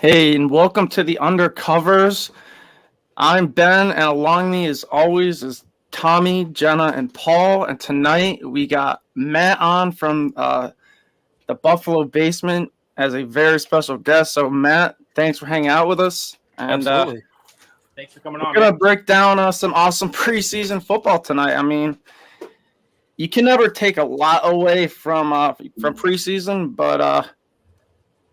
Hey, and welcome to the Undercovers. I'm Ben, and along me, as always, is Tommy, Jenna, and Paul. And tonight we got Matt on from the Buffalo Basement as a very special guest. So, Matt, thanks for hanging out with us. And Absolutely. Thanks for coming we're on, gonna man. break down some awesome preseason football tonight. I mean, you can never take a lot away from preseason, but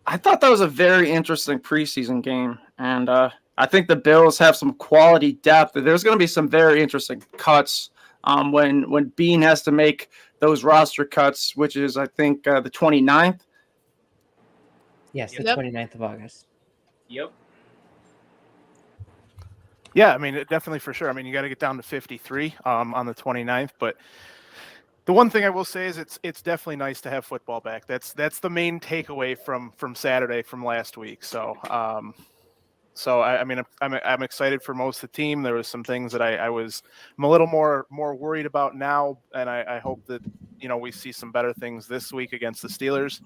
I thought that was a very interesting preseason game, and I think the Bills have some quality depth. There's going to be some very interesting cuts when Bean has to make those roster cuts, which is I think the 29th. Yes, the Yep. 29th of August. Yep. Yeah, I mean, definitely for sure. I mean, you got to get down to 53 on the 29th, but the one thing I will say is it's definitely nice to have football back. That's the main takeaway from Saturday from last week. So I mean, I'm excited for most of the team. There was some things that I'm a little more worried about now, and I hope that we see some better things this week against the Steelers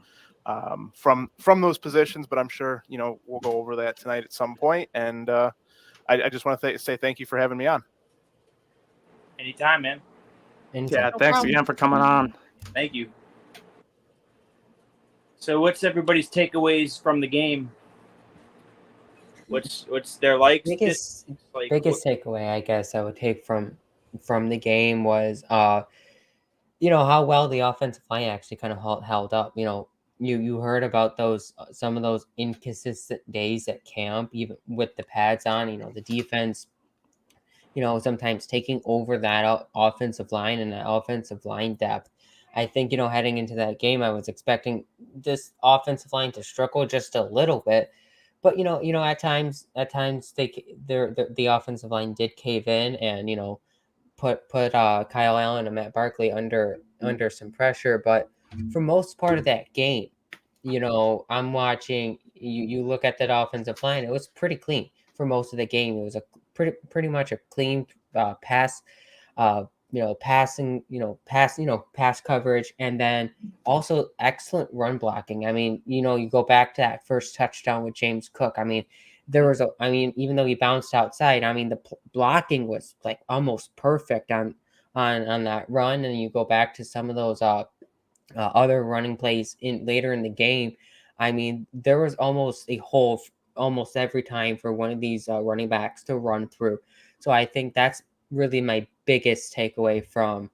from those positions. But I'm sure we'll go over that tonight at some point. And I just want to say thank you for having me on. Anytime, man. Yeah, thanks again for coming on. Thank you. So, what's everybody's takeaways from the game? What's their likes? Biggest takeaway, I guess, I would take from the game was how well the offensive line actually kind of held up. You heard about those some of those inconsistent days at camp, even with the pads on. The defense, sometimes taking over that offensive line and that offensive line depth. I think, heading into that game, I was expecting this offensive line to struggle just a little bit. But at times the offensive line did cave in and put Kyle Allen and Matt Barkley under some pressure. But for most part of that game, I'm watching. You look at that offensive line; it was pretty clean for most of the game. It was a pretty much a clean pass. Pass coverage, and then also excellent run blocking. I mean, you go back to that first touchdown with James Cook. I mean, even though he bounced outside, I mean, the blocking was like almost perfect on that run. And you go back to some of those other running plays later in the game. I mean, there was almost a hole almost every time for one of these running backs to run through. So I think that's really my biggest takeaway from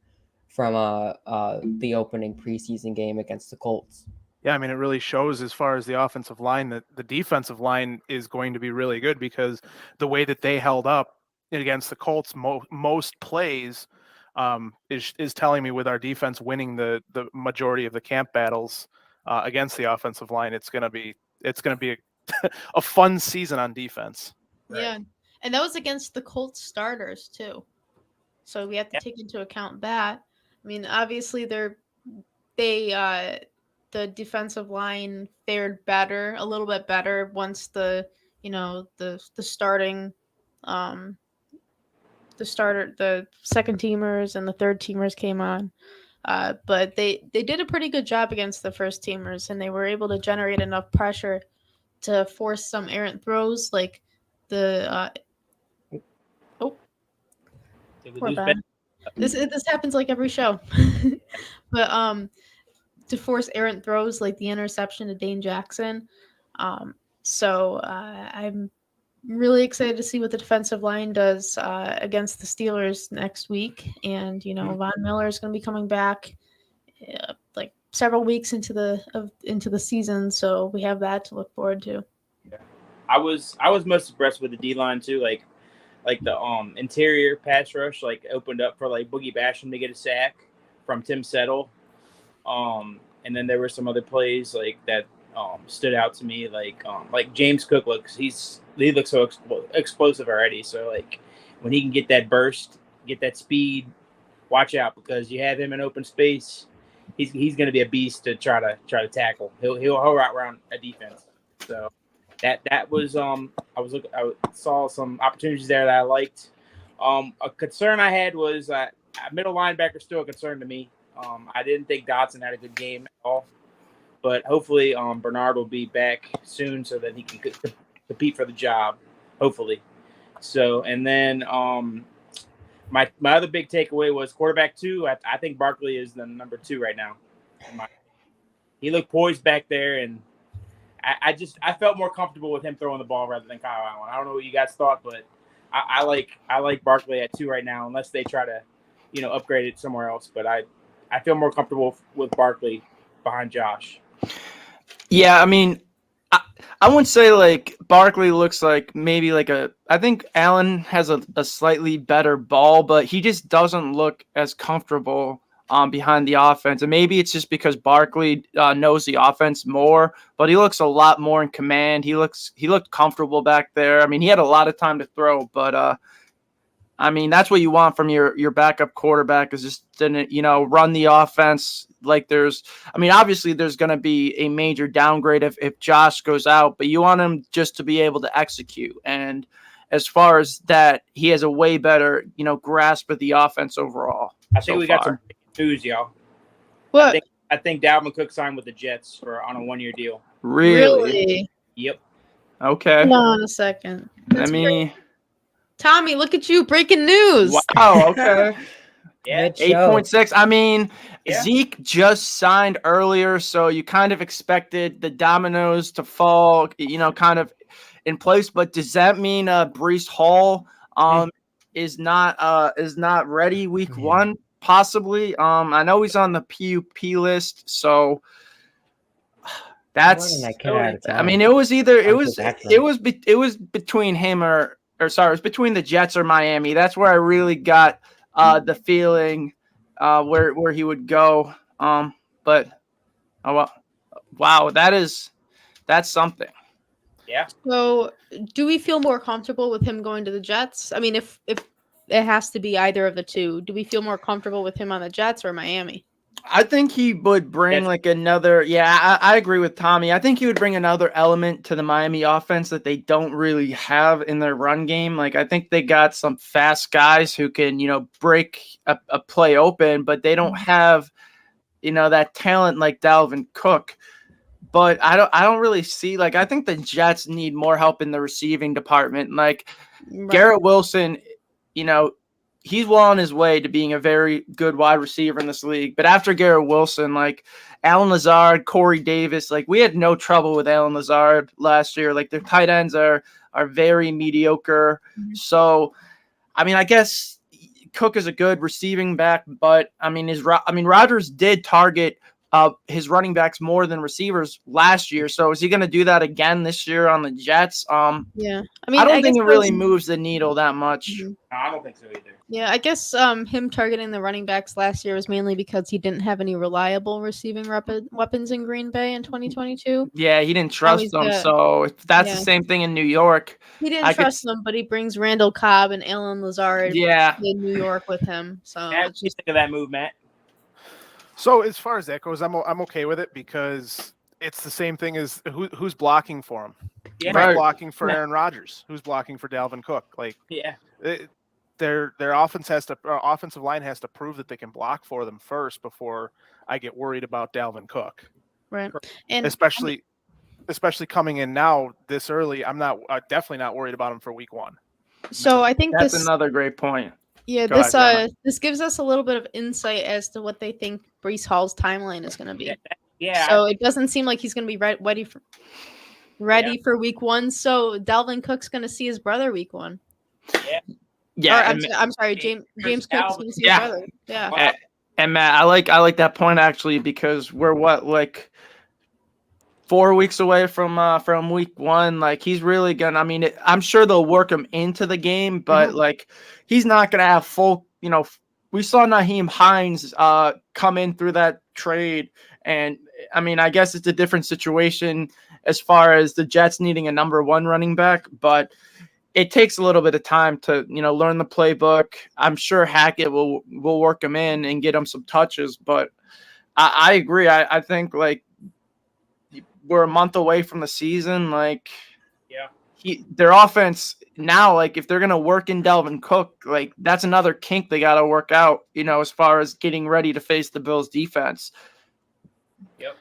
the opening preseason game against the Colts. Yeah, I mean, it really shows as far as the offensive line that the defensive line is going to be really good because the way that they held up against the Colts most plays is telling me with our defense winning the majority of the camp battles against the offensive line, it's gonna be a fun season on defense. Right. Yeah, and that was against the Colts starters too, so we have to take into account that. I mean, obviously the defensive line fared a little bit better once the starting the second teamers and the third teamers came on. But they did a pretty good job against the first teamers, and they were able to generate enough pressure to force some errant throws, like the poor Ben. This happens like every show. But to force errant throws like the interception to Dane Jackson. So I'm really excited to see what the defensive line does against the Steelers next week. And Von Miller is going to be coming back like several weeks into the season, so we have that to look forward to. Yeah. I was most impressed with the D line too, like the interior pass rush opened up for Boogie Basham to get a sack from Tim Settle. And then there were some other plays that stood out to me, like James Cook he looks so explosive already. So when he can get that burst, get that speed, watch out, because you have him in open space. He's going to be a beast to try to tackle. He'll outrun a defense. So that was I saw some opportunities there that I liked. A concern I had was middle linebacker still a concern to me. I didn't think Dotson had a good game at all. but hopefully Bernard will be back soon so that he can compete for the job. Hopefully. So, and then my other big takeaway was quarterback 2. I think Barkley is the number 2 right now. He looked poised back there, and I felt more comfortable with him throwing the ball rather than Kyle Allen. I don't know what you guys thought, but I like Barkley at 2 right now, unless they try to, upgrade it somewhere else. But I feel more comfortable with Barkley behind Josh. Yeah, I mean, I wouldn't say like Barkley looks like maybe like I think Allen has a slightly better ball, but he just doesn't look as comfortable behind the offense. And maybe it's just because Barkley knows the offense more, but he looks a lot more in command. He looked comfortable back there. I mean, he had a lot of time to throw, but I mean, that's what you want from your backup quarterback, is just didn't, run the offense like obviously there's going to be a major downgrade if Josh goes out, but you want him just to be able to execute. And as far as that, he has a way better, grasp of the offense overall. I think we got some news, y'all. What? I think Dalvin Cook signed with the Jets on a 1-year deal. Really? Yep. Okay. Hold on a second. Tommy, look at you, breaking news. Wow, okay. Yeah. 8.6. I mean, Yeah. Zeke just signed earlier, so you kind of expected the dominoes to fall, kind of in place. But does that mean Breece Hall is not ready week 1? Possibly. I know he's on the PUP list, so that's. I mean, it was between him or sorry, it was between the Jets or Miami. That's where I really got the feeling where he would go. But wow, that's something. Yeah. So, do we feel more comfortable with him going to the Jets? I mean, if it has to be either of the two, do we feel more comfortable with him on the Jets or Miami? I think he would bring like another. Yeah, I agree with Tommy. I think he would bring another element to the Miami offense that they don't really have in their run game. Like, I think they got some fast guys who can, break a play open, but they don't have, that talent like Dalvin Cook. But I don't really see, like, I think the Jets need more help in the receiving department. Like, Garrett Wilson, he's well on his way to being a very good wide receiver in this league. But after Garrett Wilson, like Allen Lazard, Corey Davis, like we had no trouble with Allen Lazard last year. Like their tight ends are very mediocre. So, I mean, I guess Cook is a good receiving back, but I mean, Rodgers did target his running backs more than receivers last year. So is he going to do that again this year on the Jets? Yeah. I don't think it really moves the needle that much. No, I don't think so either. Yeah, I guess him targeting the running backs last year was mainly because he didn't have any reliable receiving weapons in Green Bay in 2022. Yeah, he didn't trust them. So if that's the same thing in New York. He didn't trust them, but he brings Randall Cobb and Allen Lazard in New York with him. So what do you think of that move, Matt? So as far as that goes, I'm okay with it because it's the same thing as who's blocking for him. Yeah. Who's blocking for Aaron Rodgers? Who's blocking for Dalvin Cook? Like, their offensive line has to prove that they can block for them first before I get worried about Dalvin Cook. Right, and especially coming in now this early, I'm definitely not worried about him for week 1. So I think that's another great point. Yeah, this gives us a little bit of insight as to what they think Breece Hall's timeline is going to be. Yeah. So it doesn't seem like he's going to be ready for week 1. So Dalvin Cook's going to see his brother week 1. Yeah. Yeah. I'm sorry, James Cook's going to see his brother. Yeah. And Matt, I like that point actually, because we're like 4 weeks away from week 1. Like he's really gonna. I mean, I'm sure they'll work him into the game, but like he's not gonna have full. We saw Nyheim Hines come in through that trade, and I mean, I guess it's a different situation as far as the Jets needing a number 1 running back, but it takes a little bit of time to learn the playbook. I'm sure Hackett will work him in and get him some touches, but I agree. I think like. We're a month away from the season. Like, their offense now, like if they're going to work in Dalvin Cook, like that's another kink they got to work out, as far as getting ready to face the Bills defense. Yep.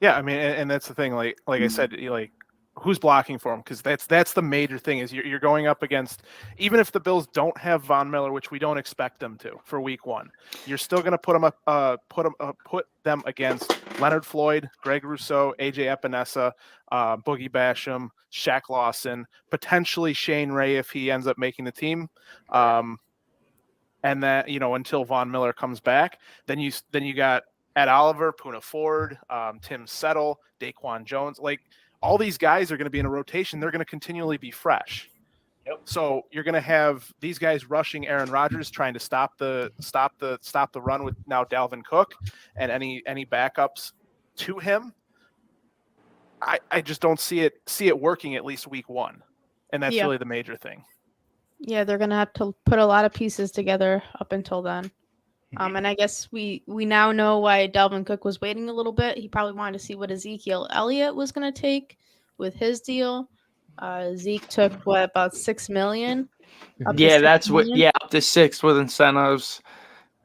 Yeah, I mean, and that's the thing. Like I said, like who's blocking for him? Because that's the major thing is you're going up against, even if the Bills don't have Von Miller, which we don't expect them to for Week 1, you're still going to put them against Leonard Floyd, Greg Rousseau, AJ Epinesa, Boogie Basham, Shaq Lawson, potentially Shane Ray if he ends up making the team. And that, until Von Miller comes back, then you got Ed Oliver, Poona Ford, Tim Settle, Daquan Jones. Like all these guys are going to be in a rotation. They're going to continually be fresh. Yep. So you're going to have these guys rushing Aaron Rodgers, trying to stop the run with now Dalvin Cook and any backups to him. I just don't see it working at least Week 1, and that's really the major thing. Yeah, they're gonna have to put a lot of pieces together up until then. And I guess we now know why Dalvin Cook was waiting a little bit. He probably wanted to see what Ezekiel Elliott was gonna take with his deal. Zeke took about $6 million. Up to $6 with incentives,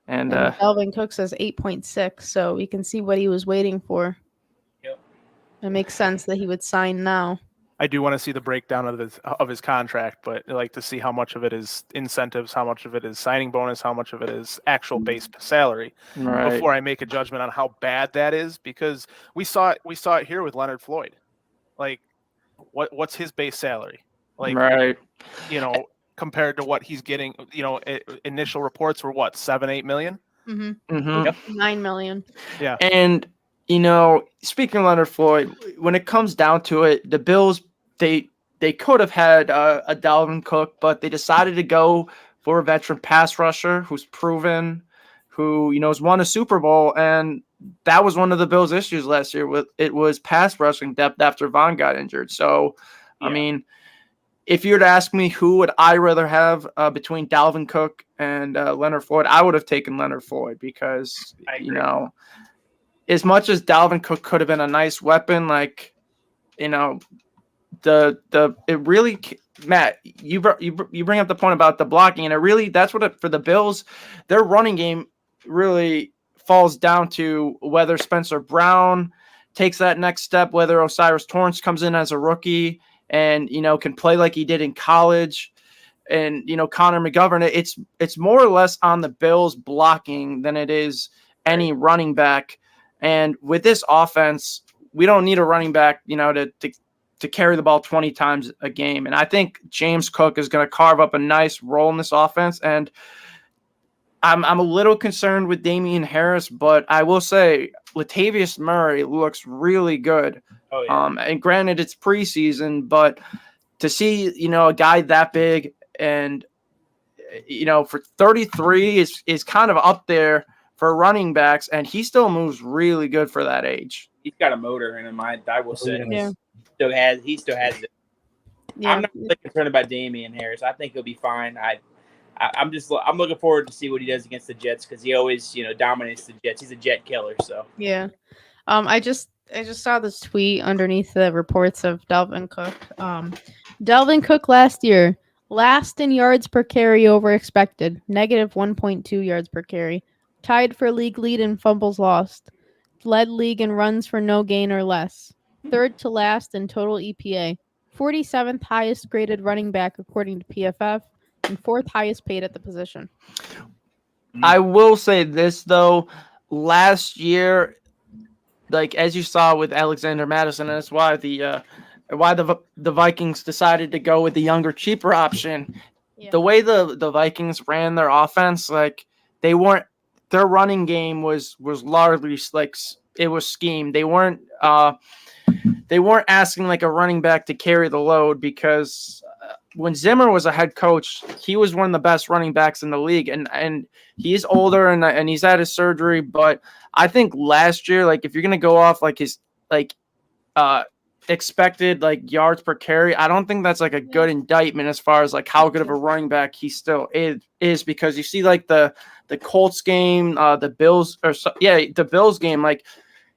and Dalvin Cook says 8.6. So we can see what he was waiting for. Yep. It makes sense that he would sign now. I do want to see the breakdown of his contract, but I like to see how much of it is incentives, how much of it is signing bonus, how much of it is actual base salary before I make a judgment on how bad that is, because we saw it here with Leonard Floyd. Like what's his base salary? Like compared to what he's getting, initial reports were what, 7-8 million? Yep. 9 million. Yeah. And speaking of Leonard Floyd, when it comes down to it, the Bills, they could have had a Dalvin Cook, but they decided to go for a veteran pass rusher who's proven, who has won a Super Bowl, and that was one of the Bills' issues last year. It was pass rushing depth after Von got injured. So, I mean, if you were to ask me who would I rather have between Dalvin Cook and Leonard Floyd, I would have taken Leonard Floyd because as much as Dalvin Cook could have been a nice weapon, it really, Matt, you bring up the point about the blocking, and it really, that's what for the Bills, their running game really falls down to whether Spencer Brown takes that next step, whether Osiris Torrance comes in as a rookie and can play like he did in college, and Connor McGovern. It's more or less on the Bills blocking than it is any running back. And with this offense, we don't need a running back, to carry the ball 20 times a game. And I think James Cook is going to carve up a nice role in this offense. And I'm a little concerned with Damian Harris, but I will say Latavius Murray looks really good. Oh, yeah. And granted, it's preseason, but to see, a guy that big and, for 33 is kind of up there for running backs, and he still moves really good for that age. He's got a motor in him, I will say. Yeah. He still has it. Yeah. I'm not really concerned about Damian Harris. I think he'll be fine. I'm looking forward to see what he does against the Jets, because he always dominates the Jets. He's a Jet killer. So yeah. I just saw this tweet underneath the reports of Dalvin Cook. Dalvin Cook last year, last in yards per carry over expected, negative 1.2 yards per carry. Tied for league lead in fumbles lost. Led league in runs for no gain or less. Third to last in total EPA. 47th highest graded running back according to PFF. And 4th highest paid at the position. I will say this, though. Last year, as you saw with Alexander Madison, and that's why the Vikings decided to go with the younger, cheaper option. Yeah. The way the Vikings ran their offense, their running game was largely it was schemed. They weren't asking a running back to carry the load, because when Zimmer was a head coach, he was one of the best running backs in the league, and he's older and he's had his surgery. But I think last year, if you're gonna go off his expected yards per carry, I don't think that's a good indictment as far as how good of a running back he still is, because you see the Colts game, the Bills game,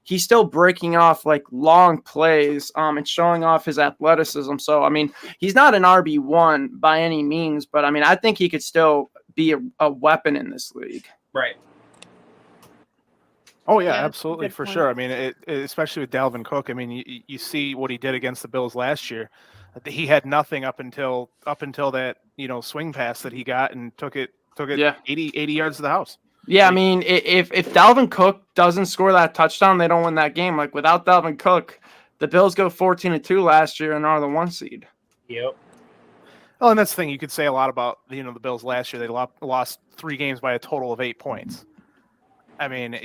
he's still breaking off long plays and showing off his athleticism. So I mean, he's not an RB1 by any means, but I mean, I think he could still be a weapon in this league. Right. Oh yeah, Yeah, absolutely, good for point. sure. I mean, especially with Dalvin Cook. I mean, you see what he did against the Bills last year. He had nothing up until that swing pass that he got and took it Yeah. 80 yards to the house. Yeah, I Like, mean, if Dalvin Cook doesn't score that touchdown, they don't win that game. Like without Dalvin Cook, the Bills go 14-2 last year and are the 1 seed. Yep. well, and that's the thing you could say a lot about the Bills last year. They lost 3 games by a total of 8 points. I mean,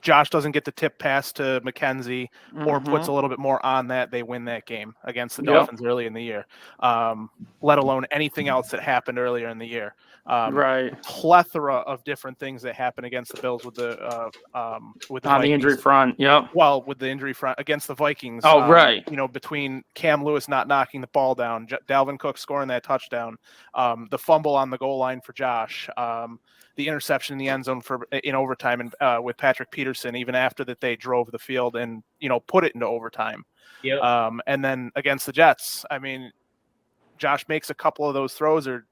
Josh doesn't get the tip pass to McKenzie or puts a little bit more on that, they win that game against the Dolphins early in the year, let alone anything else that happened earlier in the year. Right. Plethora of different things that happen against the Bills with the On Vikings. the injury front, yep. Well, with the injury front against the Vikings. Oh, right. Between Cam Lewis not knocking the ball down, Dalvin Cook scoring that touchdown, the fumble on the goal line for Josh, the interception in the end zone in overtime, and with Patrick Peterson, even after that they drove the field and put it into overtime. Yep. And then against the Jets, I mean, Josh makes a couple of those throws, or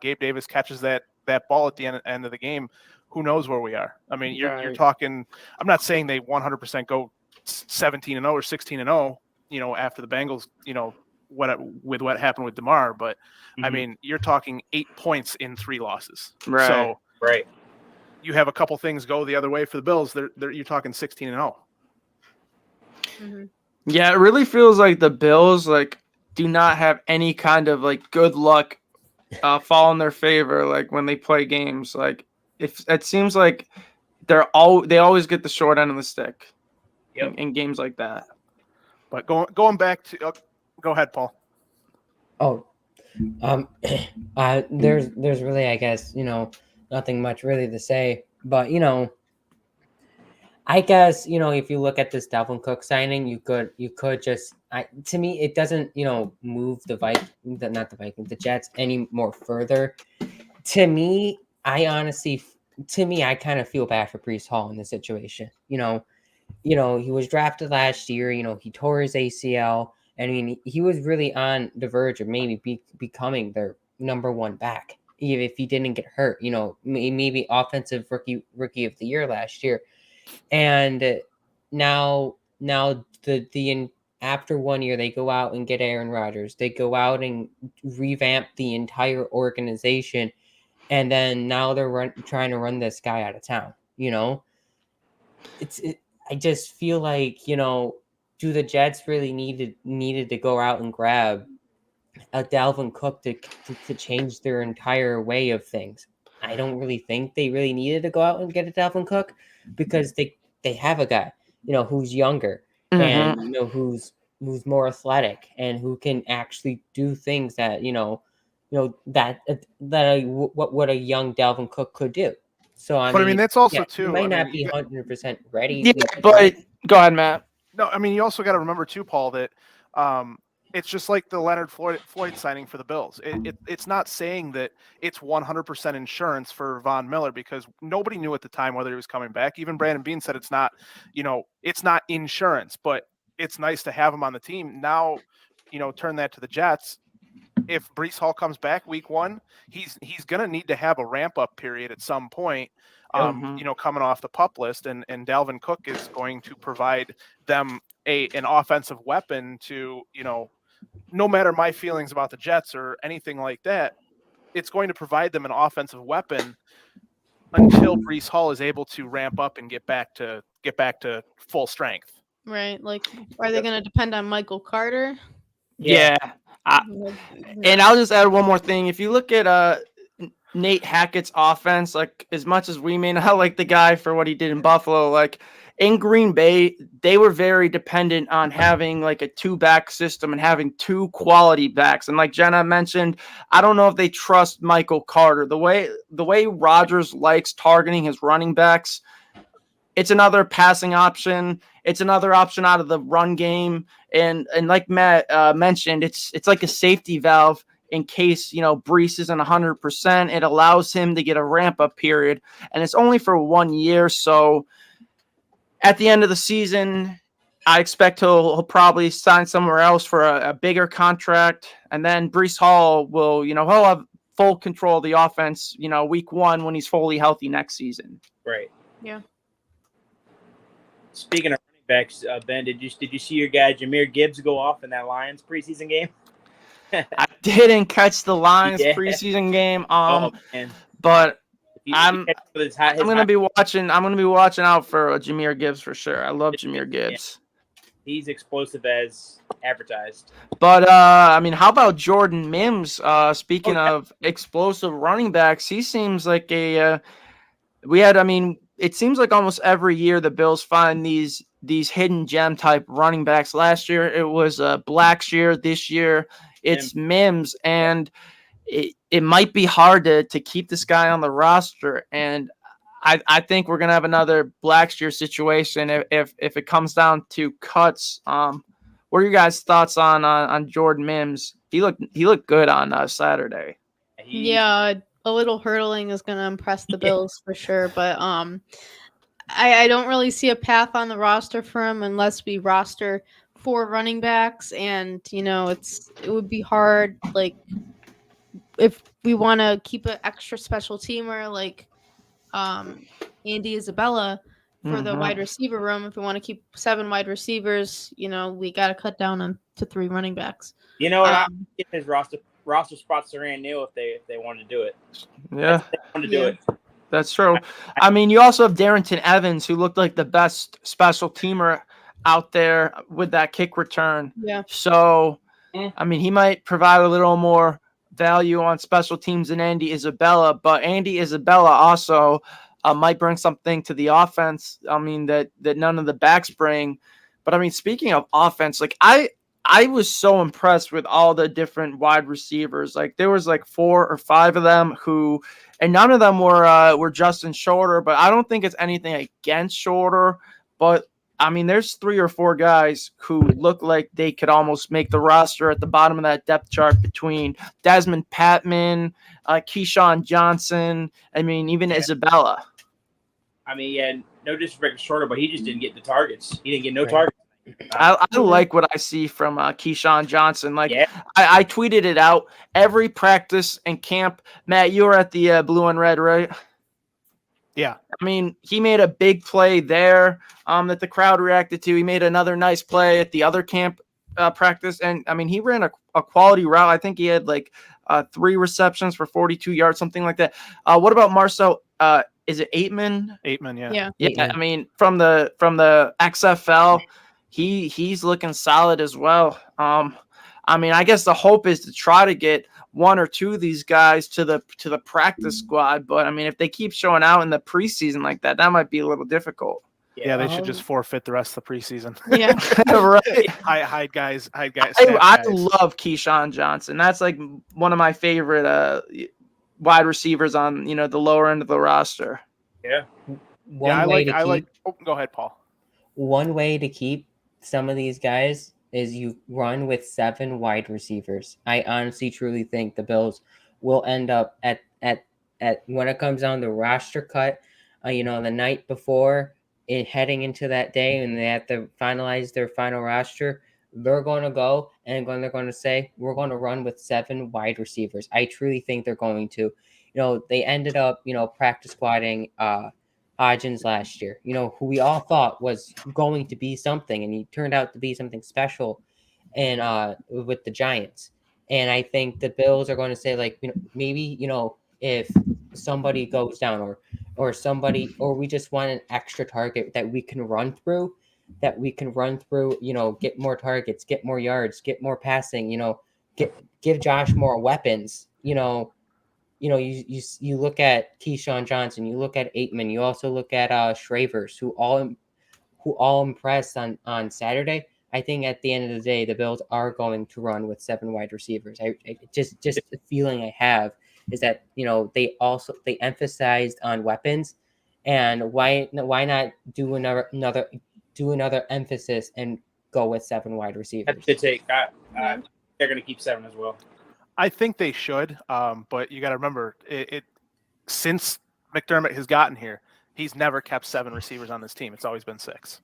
Gabe Davis catches that ball at the end of the game. Who knows where we are? I mean, you're talking. I'm not saying they 100% go 17-0 or 16-0. After the Bengals, with what happened with DeMar, but I mean, you're talking 8 points in 3 losses. Right. So Right. you have a couple things go the other way for the Bills. You're talking 16-0. Mm-hmm. Yeah, it really feels like the Bills do not have any kind of good luck fall in their favor when they play games. If it seems like they always get the short end of the stick in games like that. But going back to go ahead, Paul. Oh, there's really, I guess, nothing much really to say, but I guess if you look at this Dalvin Cook signing, you could just to me it doesn't move the Jets any more further. To me, I kind of feel bad for Breece Hall in this situation. He was drafted last year. He tore his ACL. I mean, he was really on the verge of maybe becoming their number 1 back, even if he didn't get hurt. Maybe offensive rookie of the year last year, and now after 1 year they go out and get Aaron Rodgers. They go out and revamp the entire organization, and then now they're trying to run this guy out of town. I just feel like do the Jets really needed to go out and grab a Dalvin Cook to change their entire way of things? I don't really think they really needed to go out and get a Dalvin Cook, because they have a guy who's younger and who's more athletic and who can actually do things that what a young Dalvin Cook could do. So I mean, that's also too. He might not be 100% ready. Yeah, but go ahead, Matt. No, I mean, you also got to remember too, Paul, that it's just like the Leonard Floyd signing for the Bills. It's not saying that it's 100% insurance for Von Miller, because nobody knew at the time whether he was coming back. Even Brandon Beane said it's not insurance, but it's nice to have him on the team. Now, turn that to the Jets. If Breece Hall comes back week 1, he's going to need to have a ramp up period at some point. Coming off the PUP list, and Dalvin Cook is going to provide them an offensive weapon to, no matter my feelings about the Jets or anything like that, it's going to provide them an offensive weapon until Breece Hall is able to ramp up and get back to full strength. Right. Are they going to depend on Michael Carter? Yeah. And I'll just add one more thing. If you look at Nate Hackett's offense, as much as we may not like the guy for what he did in Buffalo, in Green Bay, they were very dependent on having a 2-back system and having 2 quality backs. And like Jenna mentioned, I don't know if they trust Michael Carter. The way Rodgers likes targeting his running backs, it's another passing option. It's another option out of the run game. And like Matt mentioned, it's like a safety valve in case, Breece isn't 100%. It allows him to get a ramp-up period. And it's only for 1 year. So at the end of the season, I expect he'll probably sign somewhere else for a bigger contract. And then Breece Hall will, he'll have full control of the offense, week 1 when he's fully healthy next season. Right. Yeah. Speaking of running backs, Ben, did you see your guy Jahmyr Gibbs go off in that Lions preseason game? I didn't catch the Lions Yeah. preseason game, Oh man, but If you I'm catch his high- I'm gonna be watching. I'm gonna be watching out for Jahmyr Gibbs for sure. I love Jahmyr Gibbs. he's explosive as advertised. But I mean, how about Jordan Mims? Speaking Oh, yeah. of explosive running backs, he seems like a. I mean, it seems like almost every year the Bills find these hidden gem type running backs. Last year it was Blackshear. This year it's Mims, and it might be hard to keep this guy on the roster. And I think we're gonna have another Blackshear situation if it comes down to cuts. What are your guys' thoughts on Jordan Mims? He looked good on Saturday. Yeah, a little hurdling is going to impress the Bills for sure, but I don't really see a path on the roster for him unless we roster 4 running backs, and it would be hard, like, if we want to keep an extra special teamer like Andy Isabella for the wide receiver room. If we want to keep 7 wide receivers, we got to cut down to 3 running backs. You know what? I'm getting his roster spots to Rand Neal if they want to do it. Yeah, they want to do it. That's true. I mean, you also have Darrington Evans, who looked like the best special teamer out there with that kick return. Yeah. So, I mean, he might provide a little more value on special teams than Andy Isabella, but Andy Isabella also might bring something to the offense. I mean, that none of the backs bring. But I mean, speaking of offense, like I was so impressed with all the different wide receivers. Like there was like 4 or 5 of them who, and none of them were Justin Shorter, but I don't think it's anything against Shorter. But I mean, there's 3 or 4 guys who look like they could almost make the roster at the bottom of that depth chart between Desmond Patman, Keyshawn Johnson. I mean, even Isabella. I mean, yeah, no disrespect to Shorter, but he just didn't get the targets. He didn't get no targets. I like what I see from Keyshawn Johnson. Like I tweeted it out every practice and camp. Matt, you were at the blue and red, right? Yeah. I mean, he made a big play there that the crowd reacted to. He made another nice play at the other camp practice. And I mean, he ran a quality route. I think he had like 3 receptions for 42 yards, something like that. What about Marcel? Is it Aitman? Aitman, yeah. Yeah. Aitman. I mean, from the XFL, he's looking solid as well. I mean, I guess the hope is to try to get 1 or 2 of these guys to the practice squad. But I mean, if they keep showing out in the preseason like that might be a little difficult. Yeah, they should just forfeit the rest of the preseason. Yeah. Right. hide guys. I love Keyshawn Johnson. That's like one of my favorite wide receivers on the lower end of the roster. Yeah. Go ahead, Paul. One way to keep some of these guys is you run with 7 wide receivers. I honestly truly think the Bills will end up at when it comes down to roster cut, the night before heading into that day, and they have to finalize their final roster. They're going to go and they're going to say, we're going to run with 7 wide receivers. I truly think they're going to. They ended up, practice squatting Hodgins last year, who we all thought was going to be something, and he turned out to be something special and with the Giants. And I think the Bills are going to say, like, maybe, if somebody goes down or somebody, or we just want an extra target that we can run through, get more targets, get more yards, get more passing, give Josh more weapons, you look at Keyshawn Johnson, you look at Aitman, you also look at Shravers, who all impressed on Saturday. I think at the end of the day, the Bills are going to run with 7 wide receivers. I just the feeling I have is that they emphasized on weapons, and why not do another emphasis and go with 7 wide receivers? They're going to keep 7 as well. I think they should, but you got to remember, it since McDermott has gotten here, he's never kept 7 receivers on this team. It's always been 6.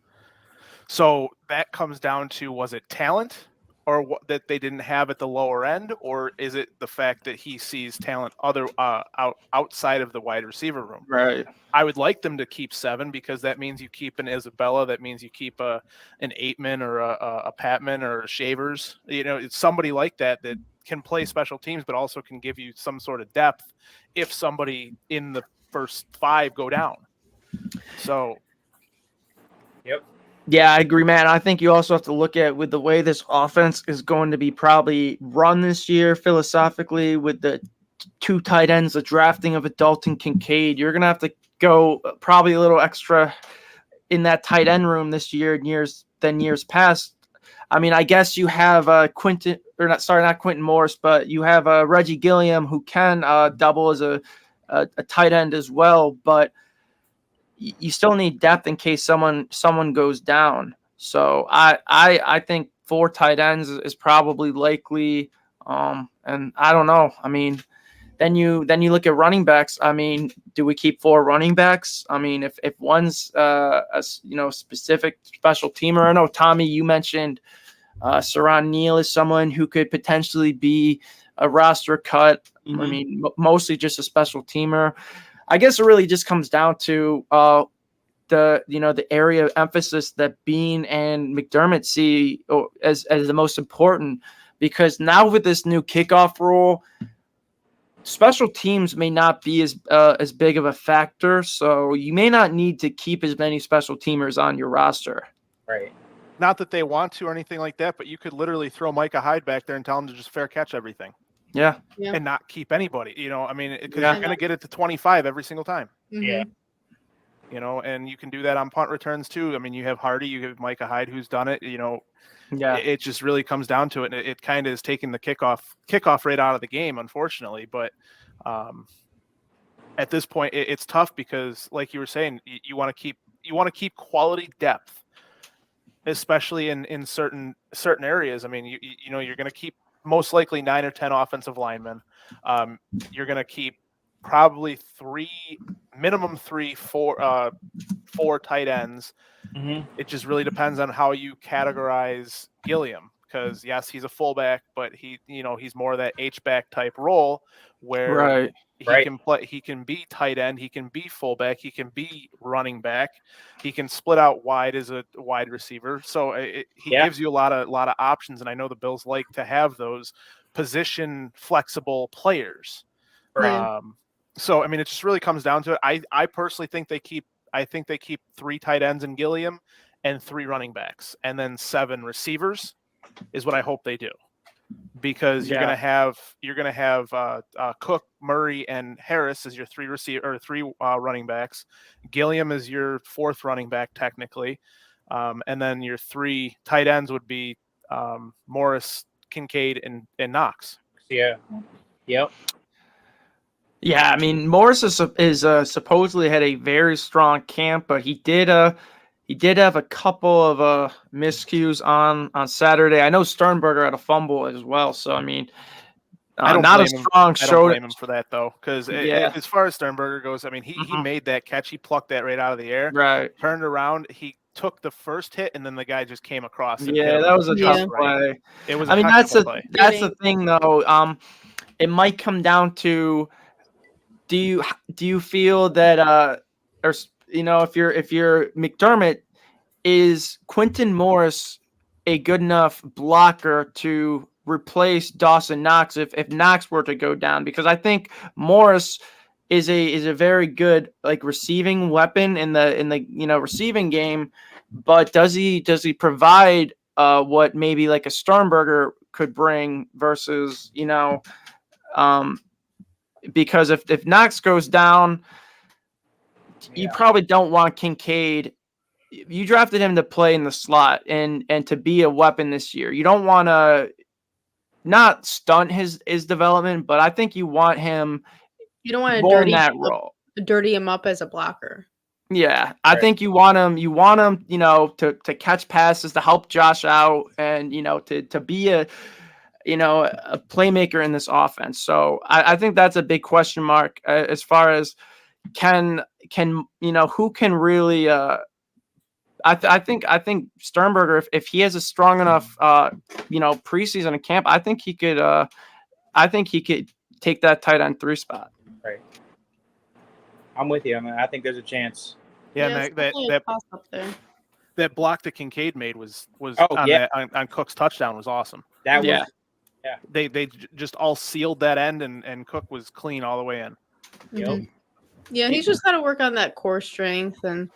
So that comes down to, was it talent or that they didn't have at the lower end, or is it the fact that he sees talent outside of the wide receiver room? Right. I would like them to keep 7 because that means you keep an Isabella, that means you keep an Aitman or a Patman or a Shavers. It's somebody like that can play special teams, but also can give you some sort of depth if somebody in the first 5 go down. So, Yep. Yeah, I agree, man. I think you also have to look at with the way this offense is going to be probably run this year philosophically with the 2 tight ends, the drafting of a Dalton Kincaid. You're going to have to go probably a little extra in that tight end room this year than years past. I mean, I guess you have not Quentin Morris, but you have Reggie Gilliam who can double as a tight end as well, but you still need depth in case someone goes down. So I think 4 tight ends is probably likely. And I don't know. I mean, then you look at running backs. I mean, do we keep 4 running backs? I mean, if one's a specific special teamer. I know, Tommy, you mentioned Saran Neal is someone who could potentially be a roster cut. Mm-hmm. I mean, mostly just a special teamer. I guess it really just comes down to the area of emphasis that Bean and McDermott see as the most important, because now with this new kickoff rule, special teams may not be as big of a factor, so you may not need to keep as many special teamers on your roster. Right. not that they want to or anything like that, but you could literally throw Micah Hyde back there and tell him to just fair catch everything. Yeah. And not keep anybody, I mean, because Yeah. you're going to get it to 25 every single time. Mm-hmm. Yeah. And you can do that on punt returns too. I mean, you have Hardy, you have Micah Hyde who's done it. Yeah. It just really comes down to it. And it kind of is taking the kickoff rate out of the game, unfortunately. But at this point, it's tough because, like you were saying, you want to keep quality depth, especially in certain areas. I mean, you're going to keep most likely 9 or 10 offensive linemen. You're going to keep probably 4 tight ends. Mm-hmm. It just really depends on how you categorize Gilliam, because yes, he's a fullback, but he's more of that H-back type role where can play. He can be tight end. He can be fullback. He can be running back. He can split out wide as a wide receiver. So he gives you a lot of options. And I know the Bills like to have those position flexible players. Right. So I mean, it just really comes down to it. I personally think they keep 3 tight ends in Gilliam and 3 running backs, and then 7 receivers is what I hope they do. Because you're gonna have Cook, Murray, and Harris as your 3 running backs. Gilliam is your 4th running back technically, and then your 3 tight ends would be Morris, Kincaid, and Knox. Yeah. Yep. Yeah, I mean, Morris is supposedly had a very strong camp, but he did have a couple of miscues on Saturday. I know Sternberger had a fumble as well, so I mean, not a strong show. I don't blame him for that though, because as far as Sternberger goes, I mean, he made that catch, he plucked that right out of the air, turned around, he took the first hit, and then the guy just came across. Yeah, that was a tough play. It was. That's the thing though. It might come down to. Do you feel that if you're McDermott, is Quentin Morris a good enough blocker to replace Dawson Knox if Knox were to go down? Because I think Morris is a very good receiving weapon in the receiving game, but does he provide what maybe like a Sternberger could bring versus because if Knox goes down, you probably don't want Kincaid. You drafted him to play in the slot and to be a weapon this year. You don't want to not stunt his development, but I think you want him. You don't want to dirty him up as a blocker. Yeah, I think you want him. You want him, to catch passes, to help Josh out, and to be a playmaker in this offense. So I think that's a big question mark as far as who can really, I think Sternberger, if he has a strong enough preseason and camp, I think he could take that tight end 3 spot. Right. I'm with you on that. I think there's a chance. Yeah, it's and definitely a toss up there. that block that Kincaid made was yeah. on Cook's touchdown was awesome. That was They just all sealed that end, and Cook was clean all the way in. Mhm. Yeah, he's just got to work on that core strength and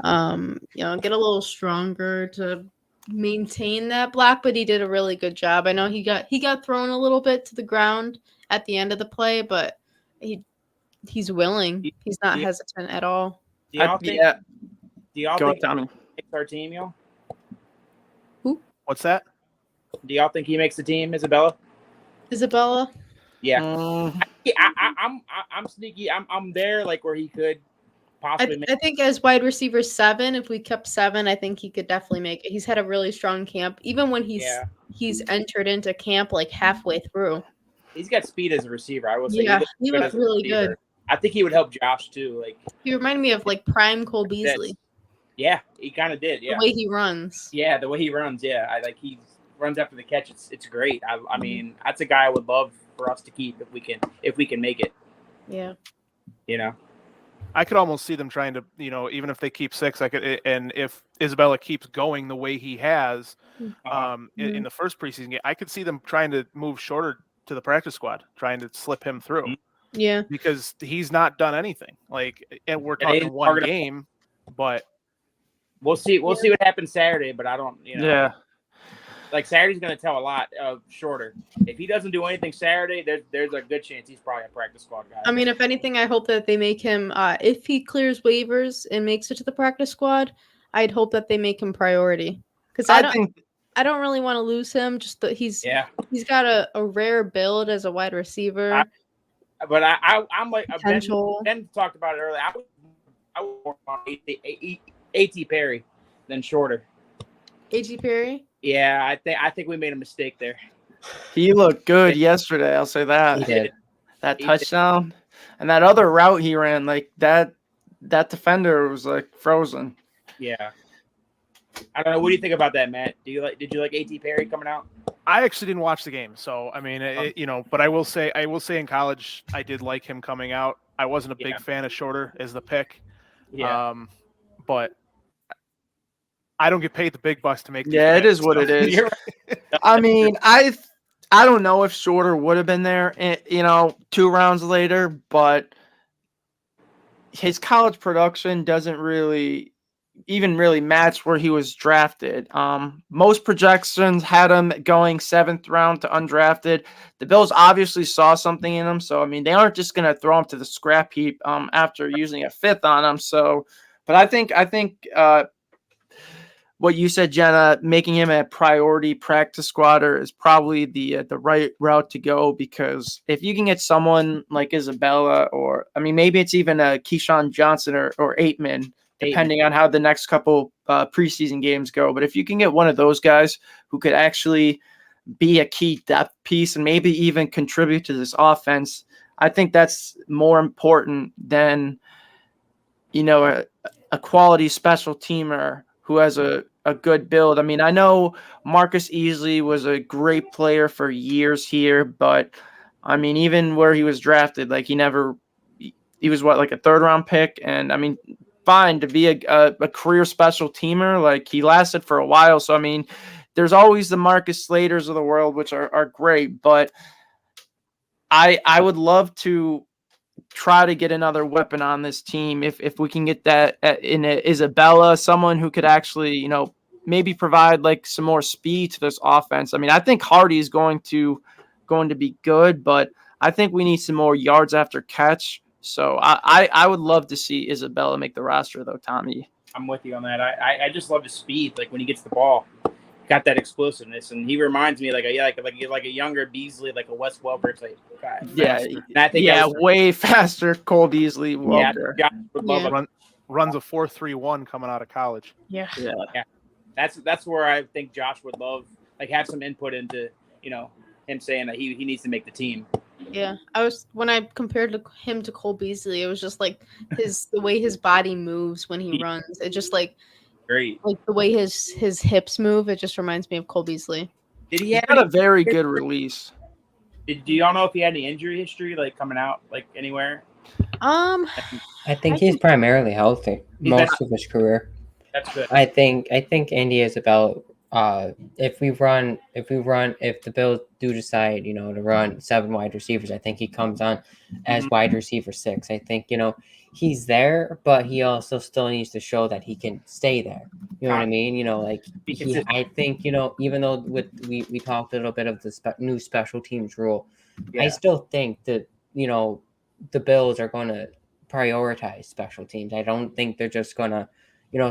get a little stronger to maintain that block. But he did a really good job. I know he got thrown a little bit to the ground at the end of the play, but he's willing. He's not hesitant at all. Do y'all think? Yeah. Do y'all Go think Tommy. he makes our team, y'all? What's that? Do y'all think he makes the team, Isabella? Isabella? Yeah. I'm sneaky. I'm there, like where he could possibly. I think as wide receiver 7, if we kept 7, I think he could definitely make it. He's had a really strong camp, even when he's entered into camp like halfway through. He's got speed as a receiver. I will say. Yeah, he looks really good. I think he would help Josh too. Like he reminded me of like prime Cole Beasley. Yeah, he kind of did. Yeah, the way he runs. Yeah, the way he runs. Yeah, he runs after the catch. It's great. I mean, that's a guy I would love for us to keep if we can make it. Yeah. I could almost see them trying to, even if they keep 6, and if Isabella keeps going the way he has, in the first preseason game, I could see them trying to move Shorter to the practice squad, trying to slip him through. Yeah, because he's not done anything. And we're talking one game, but we'll see. We'll see what happens Saturday. But I don't, Yeah. Like Saturday's going to tell a lot of Shorter. If he doesn't do anything Saturday, there's a good chance he's probably a practice squad guy. I mean, if anything, I hope that they make him. If he clears waivers and makes it to the practice squad, I'd hope that they make him priority. Because I don't really want to lose him. Just that he's got a rare build as a wide receiver. But I'm like potential. Ben talked about it earlier. I would more on A.T. Perry than Shorter. A.T. Perry? Yeah, I think we made a mistake there. He looked good yesterday. I'll say that. He did. That touchdown and that other route he ran, like that defender was like frozen. Yeah. I don't know. What do you think about that, Matt? Did you like A.T. Perry coming out? I actually didn't watch the game, so I mean, but I will say in college I did like him coming out. I wasn't a big fan of Shorter as the pick. Yeah. But I don't get paid the big bucks to make. It is what it is. I mean, I don't know if Shorter would have been there, 2 rounds later, but his college production doesn't really match where he was drafted. Most projections had him going 7th round to undrafted. The Bills obviously saw something in him, so I mean they aren't just going to throw him to the scrap heap after using a 5th on him. So, but I think what you said, Jenna, making him a priority practice squatter is probably the right route to go, because if you can get someone like Isabella, or I mean maybe it's even a Keyshawn Johnson or Aitman, depending on how the next couple preseason games go. But if you can get one of those guys who could actually be a key depth piece and maybe even contribute to this offense, I think that's more important than, a quality special teamer who has a good build. I mean, I know Marcus Easley was a great player for years here, but I mean, even where he was drafted, like he was like a 3rd round pick. And I mean, fine to be a career special teamer. Like he lasted for a while. So, I mean, there's always the Marcus Slaters of the world, which are great, but I would love to try to get another weapon on this team. If we can get that in Isabella, someone who could actually, maybe provide like some more speed to this offense. I mean, I think Hardy is going to be good, but I think we need some more yards after catch. So I would love to see Isabella make the roster, though, Tommy. I'm with you on that. I just love his speed. Like when he gets the ball, got that explosiveness, and he reminds me like a younger Beasley, like a Wes Welker type guy. Way faster. Cole Beasley, Welker. Runs a 4.31 coming out of college. Yeah. That's where I think Josh would love have some input into him saying that he needs to make the team. Yeah, when I compared him to Cole Beasley, it was just like the way his body moves when he runs. It just like Great. Like the way his hips move, it just reminds me of Cole Beasley. Did he He's have got a very good release. Do y'all know if he had any injury history, like coming out, like anywhere? I think he's primarily healthy most of his career. That's good. I think Andy Isabella. If the Bills do decide, to run 7 wide receivers, I think he comes on as wide receiver 6. I think he's there, but he also still needs to show that he can stay there. You know what I mean? I think even though we talked a little bit of the new special teams rule, I still think that the Bills are going to prioritize special teams. I don't think they're just going to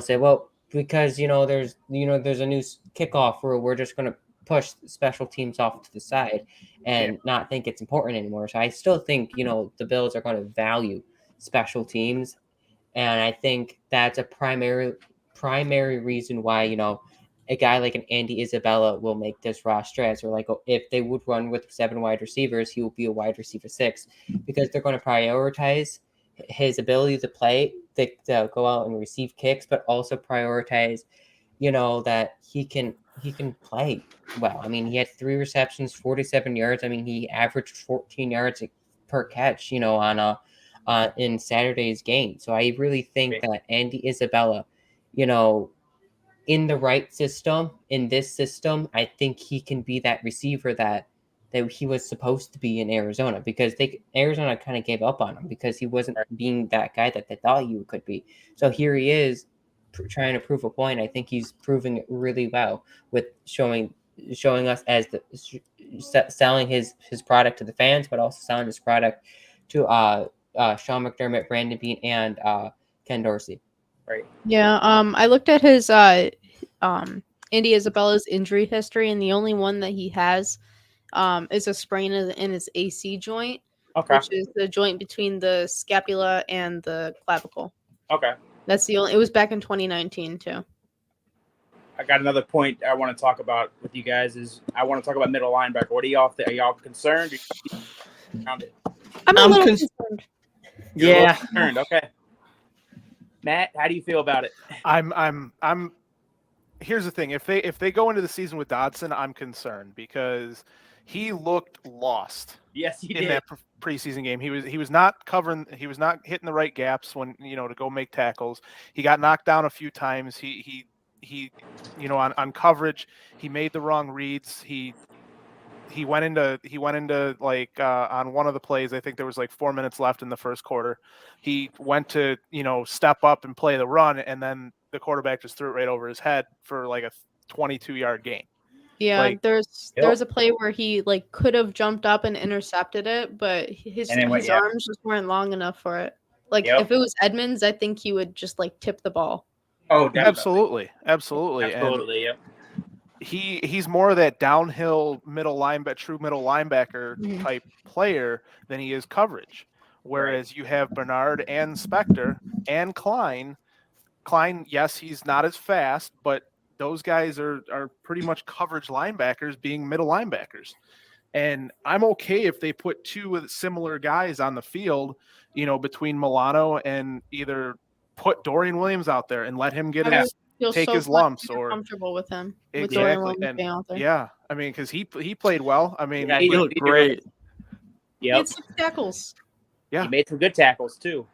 say, well, because there's a new kickoff rule, we're just going to push special teams off to the side and not think it's important anymore. So I still think the Bills are going to value special teams, and I think that's a primary reason why a guy like an Andy Isabella will make this roster as, or like if they would run with 7 wide receivers, he will be a wide receiver 6, because they're going to prioritize his ability to play, to go out and receive kicks, but also prioritize, that he can play well. I mean, he had 3 receptions, 47 yards. I mean, he averaged 14 yards per catch, in Saturday's game. So I really think that Andy Isabella, in the right system, in this system, I think he can be that receiver that he was supposed to be in Arizona, because Arizona kind of gave up on him because he wasn't being that guy that they thought he could be. So here he is trying to prove a point. I think he's proving it really well with showing us as selling his product to the fans, but also selling his product to Sean McDermott, Brandon Beane, and Ken Dorsey. Right. Yeah. I looked at his Andy Isabella's injury history, and the only one that he has is a sprain in his AC joint, which is the joint between the scapula and the clavicle. Okay. That's the only. It was back in 2019 too. I got another point I want to talk about with you guys. I want to talk about middle linebacker. What do y'all think? Are y'all concerned? I'm a little concerned. You're a little concerned. Okay. Matt, how do you feel about it? I'm. Here's the thing: if they go into the season with Dodson, I'm concerned because he looked lost. Yes, he did. In that preseason game. He was not covering. He was not hitting the right gaps when to go make tackles. He got knocked down a few times. He on coverage, he made the wrong reads. He went into like on one of the plays, I think there was like 4 minutes left in the first quarter. He went to step up and play the run, and then the quarterback just threw it right over his head for like a 22-yard gain. Yeah, there's a play where he like could have jumped up and intercepted it, but his arms just weren't long enough for it. Like if it was Edmonds, I think he would just like tip the ball. Oh, definitely. Absolutely. Yep. He's more of that downhill true middle linebacker type player than he is coverage. Whereas you have Bernard and Spector and Klein. Klein, yes, he's not as fast, but those guys are pretty much coverage linebackers being middle linebackers. And I'm okay if they put 2 similar guys on the field, between Milano, and either put Dorian Williams out there and let him get take his lumps, or comfortable with him. Exactly. Yeah. I mean, because he played well. I mean, he looked great. He had 6 tackles. Yeah. He made some good tackles too.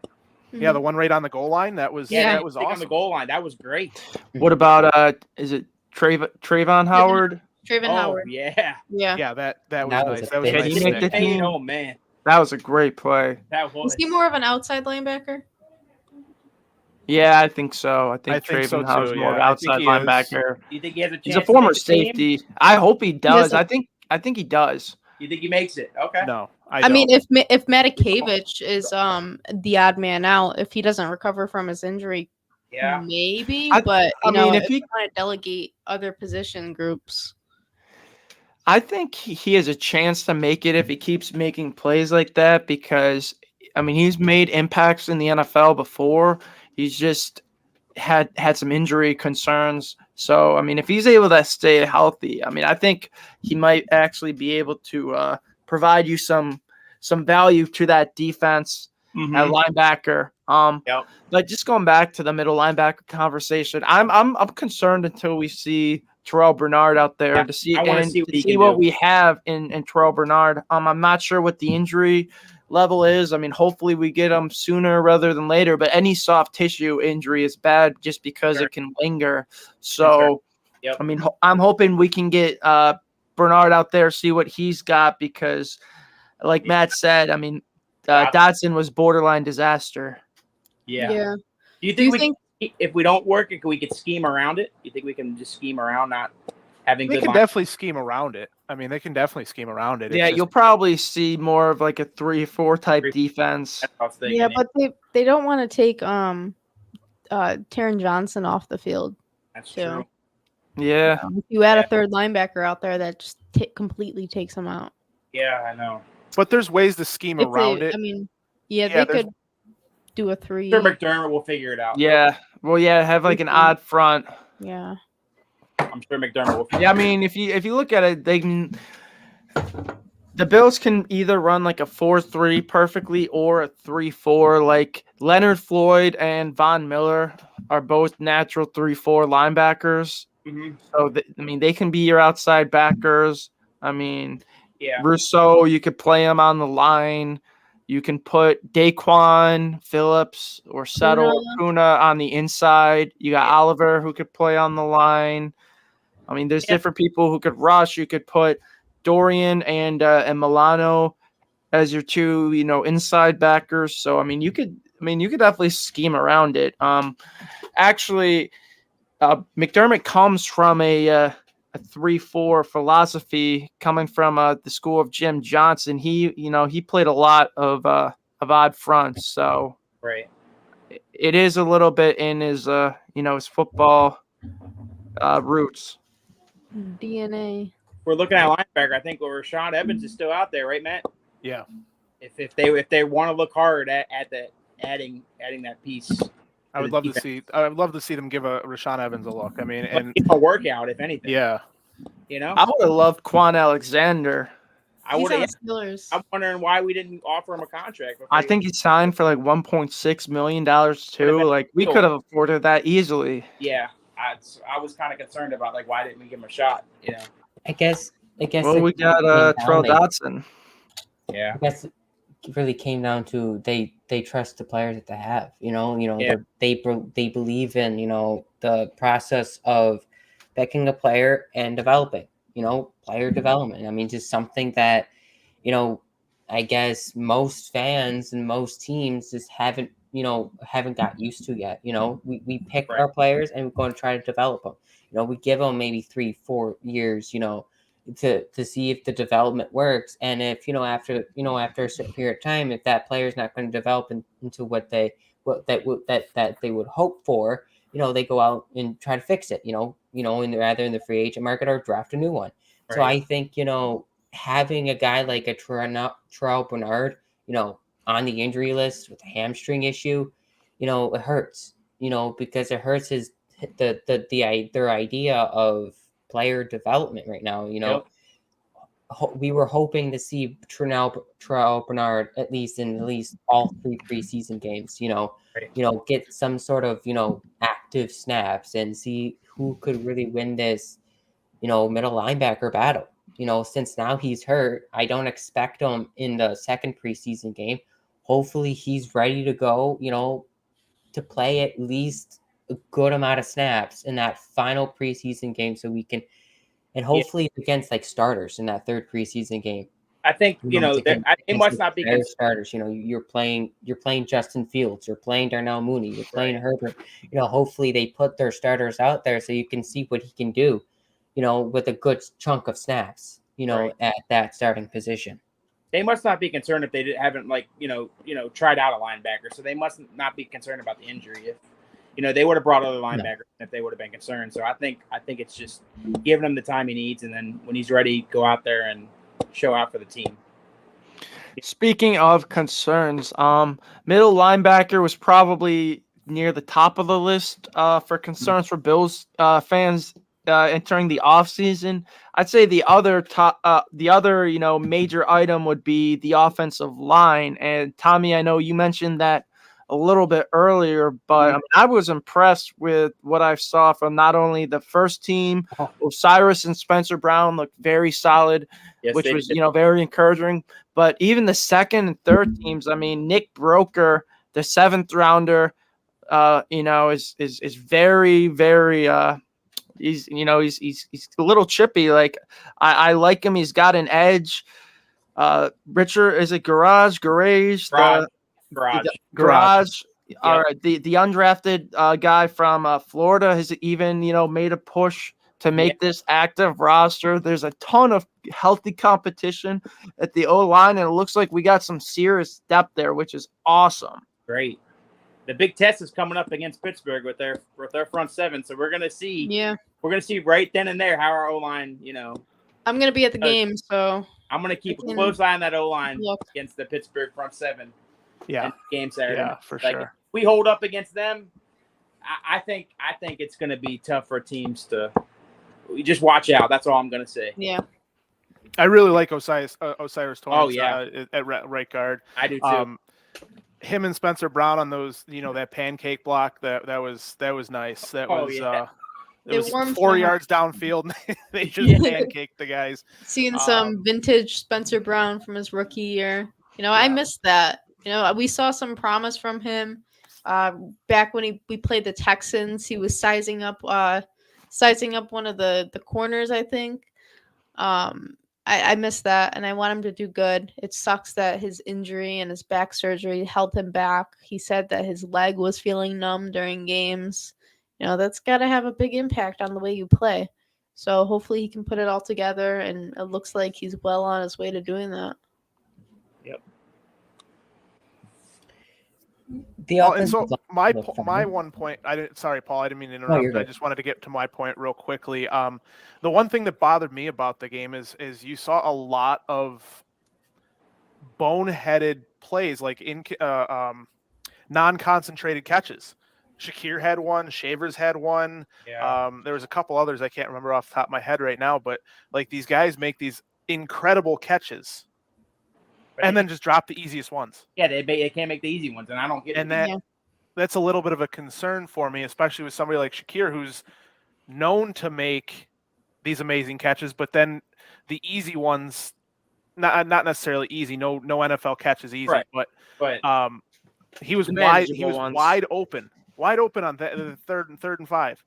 Yeah, the one right on the goal line, that was awesome. On the goal line, that was great. What about is it Trayvon Howard? Trayvon Howard. Yeah. That was nice. That was nice. Did he make the team? Oh man, that was a great play. Was he more of an outside linebacker? Yeah, I think so. I think Trayvon Howard's more of an outside linebacker. You think he has a chance? He's a former safety. I hope he does. I think he does. You think he makes it? Okay. No, I mean, if Matakevich is the odd man out, if he doesn't recover from his injury, maybe. But I mean, if you want to delegate other position groups, I think he has a chance to make it if he keeps making plays like that. Because I mean, he's made impacts in the NFL before. He's just had some injury concerns. So, I mean, if he's able to stay healthy, I mean, I think he might actually be able to provide you some value to that defense at linebacker. Yep. But just going back to the middle linebacker conversation, I'm concerned until we see Terrell Bernard out there Yeah, to see I wanna and see what to he see can what do. we have in Terrell Bernard. I'm not sure what the injury level is. I mean, hopefully we get him sooner rather than later. But any soft tissue injury is bad just because Sure. it can linger. Sure. So, Yep. I mean, I'm hoping we can get Bernard out there, see what he's got because, like Matt said, I mean, Dotson was borderline disaster. Yeah. Do you Do you think if we don't work it, we could scheme around it? You think we can just scheme around not having They good can line? definitely scheme around it. I mean, they can definitely scheme around it. Yeah, you'll probably see more of like a 3-4 type defense. That's what I was thinking, Yeah, but they don't want to take Taron Johnson off the field. That's too. true. Yeah. If you add Yeah. a third linebacker out there, that just completely takes him out. Yeah, I know. But there's ways to scheme If around they, it. I mean, Yeah, they there's- could do a 3. Sure, McDermott will figure it out. Yeah. Well, yeah, have like an odd front. Yeah. I'm sure McDermott will. Yeah, I mean, if you look at it, they can. The Bills can either run like a 4-3 perfectly or a 3-4. Like Leonard Floyd and Von Miller are both natural 3-4 linebackers. Mhm. So I mean, they can be your outside backers. I mean, Yeah. Rousseau, you could play him on the line. You can put Daquan Phillips or Settle or Puna on the inside. You got Oliver who could play on the line. I mean, there's different people who could rush. You could put Dorian and Milano as your two, inside backers. So I mean, you could definitely scheme around it. Actually, McDermott comes from a 3-4 philosophy coming from the school of Jim Johnson. He played a lot of odd fronts, so Right. it is a little bit in his his football roots. DNA. We're looking at linebacker. I think Rashawn Evans is still out there, right, Matt? Yeah. If they want to look hard at the adding that piece. I would love to see. I would love to see them give a Rashawn Evans a look. I mean, and a workout, if anything. Yeah. I would have loved Quan Alexander. I would have. Steelers. I'm wondering why we didn't offer him a contract. I think he signed for like $1.6 million too. Like we could have afforded that easily. Yeah, I was kind of concerned about like why didn't we give him a shot? I guess. Well, we got Terrell Dotson. Yeah. I guess it really came down to they trust the players that they have. Yeah. They believe in the process of picking a player and developing. Player development. I mean, just something that I guess most fans and most teams just haven't got used to yet. We pick our players and we're going to try to develop them. We give them maybe 3-4 years, to see if the development works. And if, after a certain period of time, if that player is not going to develop into what they would hope for, they go out and try to fix it, either in the free agent market or draft a new one. Right. So I think, having a guy like a Terrell Bernard, on the injury list with a hamstring issue, it hurts, because it hurts their idea of player development right now. Yep. We were hoping to see Terrell Bernard at least all 3 preseason games, Right. Get some sort of, active snaps and see who could really win this, middle linebacker battle. Since now he's hurt, I don't expect him in the second preseason game. Hopefully he's ready to go, to play at least a good amount of snaps in that final preseason game so we can, and hopefully against like starters in that third preseason game. I think, it must not be starters. You're playing Justin Fields, you're playing Darnell Mooney, you're playing Herbert. Hopefully they put their starters out there so you can see what he can do, with a good chunk of snaps, at that starting position. They must not be concerned if they haven't tried out a linebacker. So they must not be concerned about the injury. If they would have brought other linebackers if they would have been concerned. So I think it's just giving him the time he needs, and then when he's ready, go out there and show out for the team. Speaking of concerns, middle linebacker was probably near the top of the list for concerns for Bills fans entering the offseason. I'd say the other major item would be the offensive line. And Tommy, I know you mentioned that a little bit earlier, but I mean, I was impressed with what I saw from not only the first team. Osiris and Spencer Brown looked very solid, which was, very encouraging. But even the second and third teams, I mean, Nick Broker, the 7th rounder, is very, very he's a little chippy. Like I like him. He's got an edge. Richard, is it Garage? Garage. Yep. All right. The undrafted guy from Florida has even, made a push to make this active roster. There's a ton of healthy competition at the O-line, and it looks like we got some serious depth there, which is awesome. Great. The big test is coming up against Pittsburgh with their front seven, so we're gonna see. Yeah. We're gonna see right then and there how our O-line, I'm gonna be at the game, so I'm gonna keep a close eye on that O-line against the Pittsburgh front seven. Yeah. Game Saturday. Yeah, for sure. If we hold up against them, I think it's gonna be tough for teams to. We just watch out. That's all I'm gonna say. Yeah. I really like Osiris Torrance. Oh yeah. At right guard. I do too. Him and Spencer Brown on those, that pancake block. That was nice. That was. It was 4 yards downfield. They just pancaked the guys. Seeing some vintage Spencer Brown from his rookie year. I missed that. We saw some promise from him back when we played the Texans. He was sizing up one of the corners, I think. I missed that, and I want him to do good. It sucks that his injury and his back surgery held him back. He said that his leg was feeling numb during games. That's got to have a big impact on the way you play. So hopefully he can put it all together, and it looks like he's well on his way to doing that. Yep. And so my one point, sorry, Paul, I didn't mean to interrupt. I just wanted to get to my point real quickly. The one thing that bothered me about the game is you saw a lot of boneheaded plays, like in non-concentrated catches. Shakir had one, Shavers had one. Yeah. There was a couple others I can't remember off the top of my head right now, but like these guys make these incredible catches. And then just drop the easiest ones. Yeah, they can't make the easy ones, and I don't get it. And that's a little bit of a concern for me, especially with somebody like Shakir, who's known to make these amazing catches, but then the easy ones, not necessarily easy. No NFL catch is easy, right. but he was wide open on the third and 5.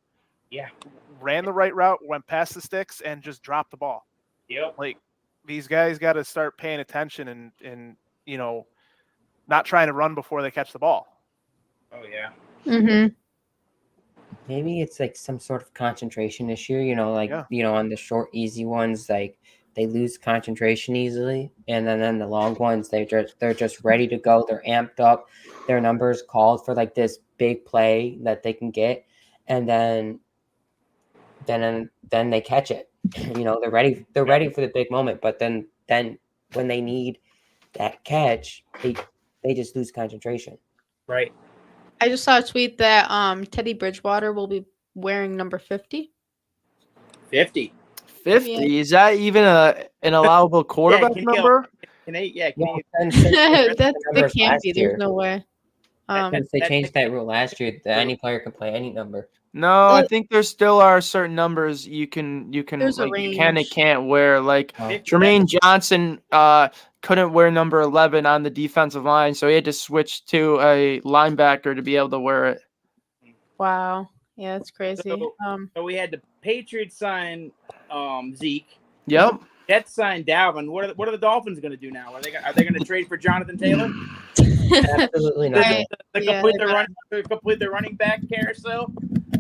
Yeah, ran the right route, went past the sticks, and just dropped the ball. Yep. Like, these guys got to start paying attention and not trying to run before they catch the ball. Oh yeah. Mm-hmm. Maybe it's like some sort of concentration issue, on the short, easy ones, like they lose concentration easily, and then the long ones, they're just ready to go. They're amped up. Their numbers called for like this big play that they can get, and then they catch it. They're ready for the big moment, but then when they need that catch, they just lose concentration. Right. I just saw a tweet that Teddy Bridgewater will be wearing number 50. 50. 50? Yeah. Is that even an allowable quarterback number? That can't be. There's no way. Since they changed that rule last year, that any player can play any number. No, I think there still are certain numbers you can There's a range. You can and can't wear. Like Jermaine Johnson couldn't wear number 11 on the defensive line, so he had to switch to a linebacker to be able to wear it. Wow. Yeah, that's crazy. So we had the Patriots sign Zeke. Yep. Jets signed Dalvin. What are the Dolphins going to do now? Are they going to trade for Jonathan Taylor? Absolutely not. Complete the running back carousel.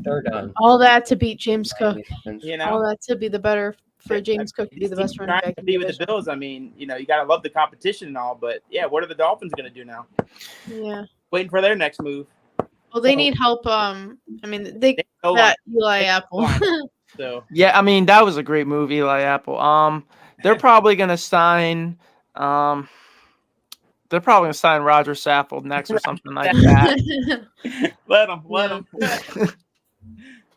They're done. All that to beat James Cook. All that to be the better for James Cook to be the best running back. To be with the Bills, I mean, you got to love the competition and all, but yeah, what are the Dolphins going to do now? Yeah. Waiting for their next move. Well, they need help. They got Eli Apple. So yeah, I mean, that was a great move, Eli Apple. They're probably going to sign. They're probably going to sign Roger Saffold next or something like that. Let them.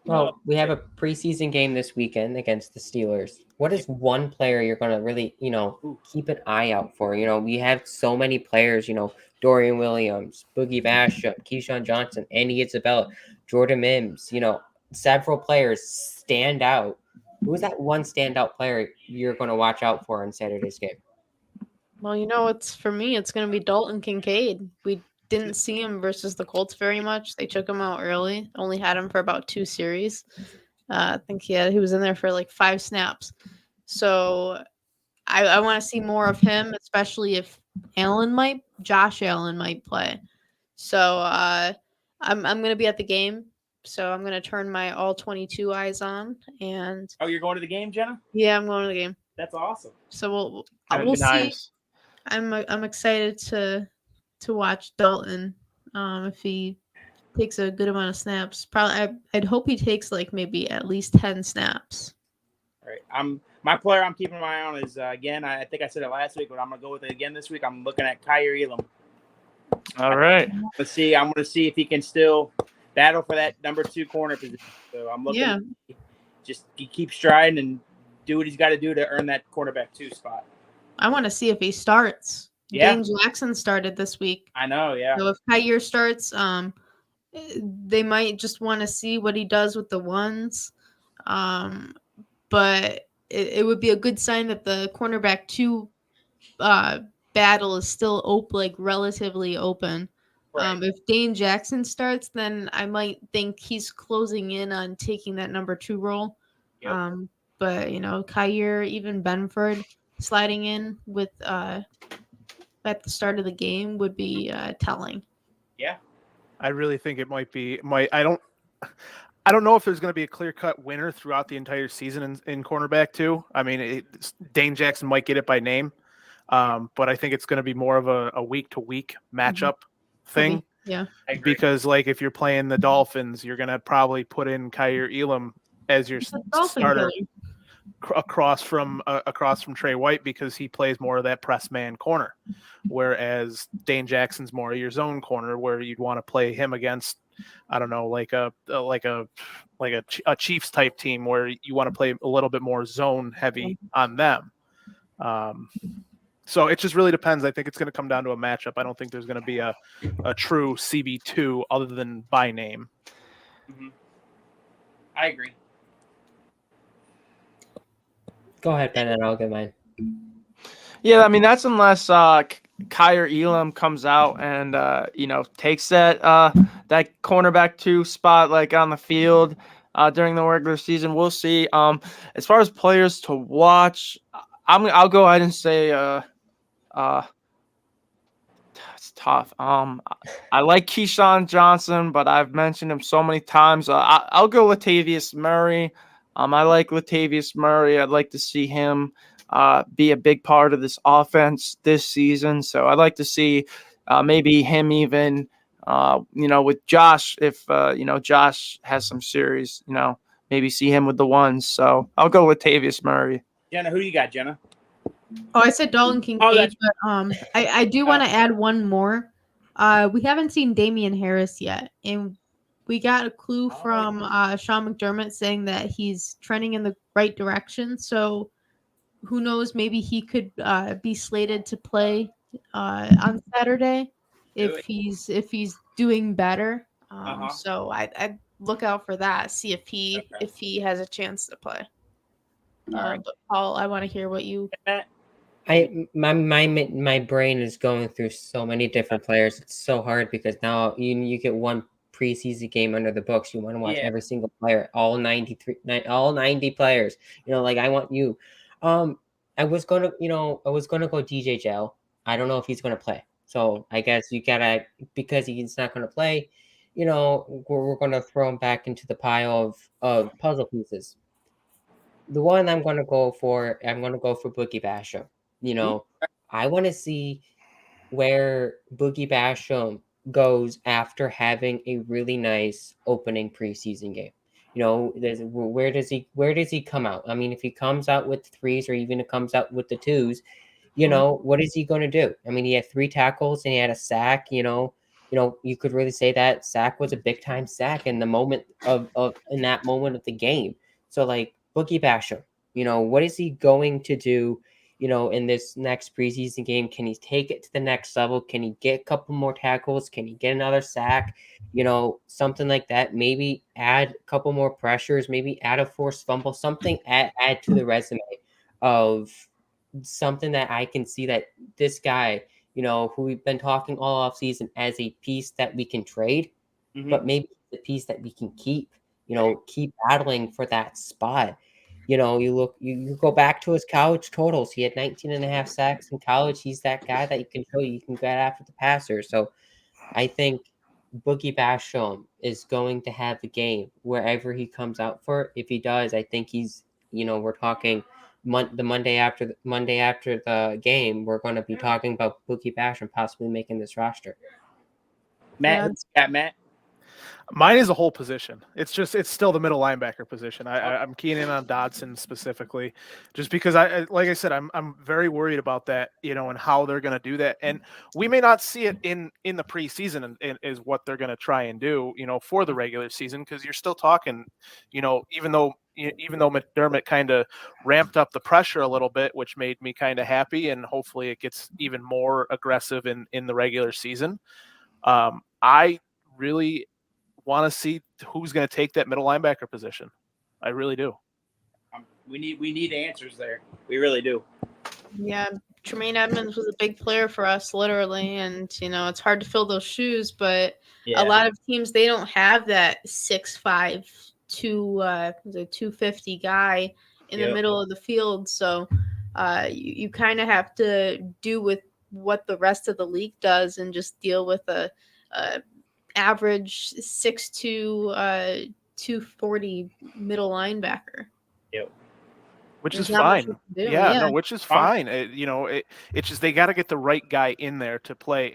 Well, we have a preseason game this weekend against the Steelers. What is one player you're going to really, keep an eye out for? We have so many players, Dorian Williams, Boogie Basham, Keyshawn Johnson, Andy Isabella, Jordan Mims, several players stand out. Who's that one standout player you're going to watch out for in Saturday's game? Well, it's for me, it's going to be Dalton Kincaid. We didn't see him versus the Colts very much. They took him out early, only had him for about 2 series. I think he was in there for like 5 snaps. So I want to see more of him, especially if Josh Allen might play. So I'm going to be at the game. So I'm going to turn my all 22 eyes on. And Oh, you're going to the game, Jenna? yeah, I'm going to the game. That's awesome. So That'd we'll be see. nice. I'm excited to watch Dalton. If he takes a good amount of snaps, probably I'd hope he takes like maybe at least 10 snaps. All right. My player I'm keeping my eye on is again. I think I said it last week, but I'm gonna go with it again this week. I'm looking at Kyer Elam. All right. Let's see. I'm gonna see if he can still battle for that number 2 corner position. So I'm looking. Yeah. Just he keep striding and do what he's got to do to earn that quarterback 2 spot. I want to see if he starts. Yeah. Dane Jackson started this week. I know. Yeah. So if Kyer starts, they might just want to see what he does with the ones. But it would be a good sign that the cornerback 2 battle is still relatively open. Right. If Dane Jackson starts, then I might think he's closing in on taking that number 2 role. Yep. But Kyer, even Benford sliding in with at the start of the game would be telling. Yeah. I really think it might be. I don't know if there's going to be a clear-cut winner throughout the entire season in cornerback too. I mean, Dane Jackson might get it by name, but I think it's going to be more of a week-to-week matchup thing. Yeah. Because if you're playing the Dolphins, you're going to probably put in Kyer Elam as your starter across from Trey White because he plays more of that press man corner, whereas Dane Jackson's more of your zone corner where you'd want to play him against, I don't know, like a Chiefs type team where you want to play a little bit more zone heavy on them. So it just really depends. I think it's going to come down to a matchup. I don't think there's going to be a true CB2 other than by name. Mm-hmm. I agree. Go ahead, Ben, and I'll get mine. Yeah, I mean that's unless Kyer Elam comes out and takes that cornerback 2 spot on the field during the regular season. We'll see. As far as players to watch, I'll go ahead and say it's tough. I like Keyshawn Johnson, but I've mentioned him so many times. I'll go Latavius Murray. I like Latavius Murray. I'd like to see him be a big part of this offense this season. So I'd like to see maybe him even, with Josh, if, Josh has some series, maybe see him with the ones. So I'll go Latavius Murray. Jenna, who you got, Jenna? Oh, I said Dalton Kincaid, but I do want to add one more. We haven't seen Damian Harris yet, and we got a clue from Sean McDermott saying that he's trending in the right direction. So who knows? Maybe he could be slated to play on Saturday if he's doing better. So I'd look out for that. See if he has a chance to play. But Paul, I want to hear what you. My brain is going through so many different players. It's so hard because now you get one preseason game under the books. You want to watch every single player, all 90 players. I want you. I was gonna go DJ Gel. I don't know if he's gonna play. So I guess you gotta, because he's not gonna play, we're gonna throw him back into the pile of puzzle pieces. The one I'm gonna go for Boogie Basham. I want to see where Boogie Basham goes after having a really nice opening preseason game. Where does he come out? I mean, if he comes out with 3s or even it comes out with the 2s, what is he going to do? I mean, he had 3 tackles and he had a sack. you could really say that sack was a big time sack in the moment in that moment of the game. So like Boogie Basham, what is he going to do, in this next preseason game? Can he take it to the next level? Can he get a couple more tackles? Can he get another sack? Something like that. Maybe add a couple more pressures, maybe add a forced fumble, something add to the resume of something that I can see that this guy, who we've been talking all offseason as a piece that we can trade, but maybe the piece that we can keep, keep battling for that spot. You go back to his college totals. He had 19 and a half sacks in college. He's that guy that you can get after the passer. So I think Boogie Basham is going to have the game wherever he comes out for. If he does, I think he's, we're talking the Monday after the game, we're going to be talking about Boogie Basham possibly making this roster. Matt, Matt. Mine is a whole position. It's still the middle linebacker position. I'm keying in on Dodson specifically, just because like I said, I'm very worried about that, and how they're going to do that. And we may not see it in the preseason is what they're going to try and do, for the regular season, because you're still talking, even though McDermott kind of ramped up the pressure a little bit, which made me kind of happy, and hopefully it gets even more aggressive in the regular season. I really want to see who's going to take that middle linebacker position. I really do. We need answers there. We really do. Yeah, Tremaine Edmonds was a big player for us, literally, and it's hard to fill those shoes. But a lot of teams, they don't have that 6'5", 250 guy in the middle of the field. So you kind of have to do with what the rest of the league does and just deal with a average 6'2", 240 middle linebacker. Yep. Which There's is not much fine. we can do. Yeah, no, which is fine. It's just they got to get the right guy in there to play,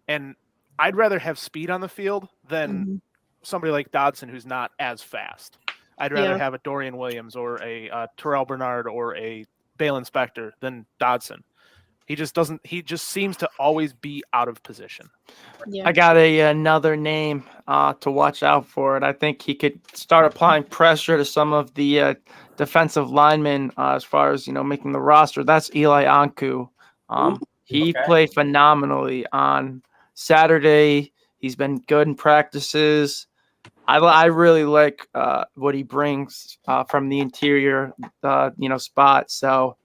and I'd rather have speed on the field than somebody like Dodson who's not as fast. I'd rather have a Dorian Williams or a Terrell Bernard or a Bale Inspector than Dodson. He just seems to always be out of position. I got another name to watch out for it. I think he could start applying pressure to some of the defensive linemen as far as making the roster. That's Eli Anku. He played phenomenally on Saturday. He's been good in practices. I really like what he brings from the interior, spot. So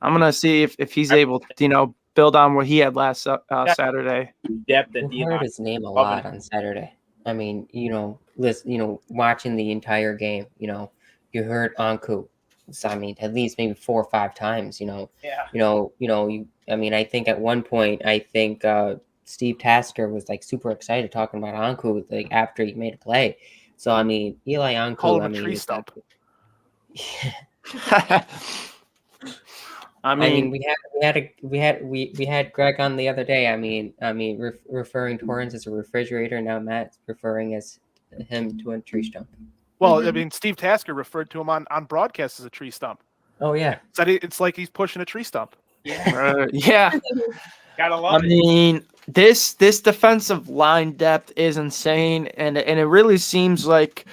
I'm gonna see if he's able to build on what he had last Saturday. Depth I heard his name a lot on Saturday. I mean, watching the entire game, you heard Anku. I mean, at least maybe 4 or 5 times. I mean, I think at one point, Steve Tasker was like super excited talking about Anku like after he made a play. So I mean, Eli Anku. Call him a tree stump. I mean, we had Greg on the other day. I mean, referring Torrance as a refrigerator. Now Matt's referring him to a tree stump. Well, I mean, Steve Tasker referred to him on broadcast as a tree stump. Oh yeah, it's like he's pushing a tree stump. Yeah, yeah. Gotta love it. I mean, this defensive line depth is insane, and it really seems like.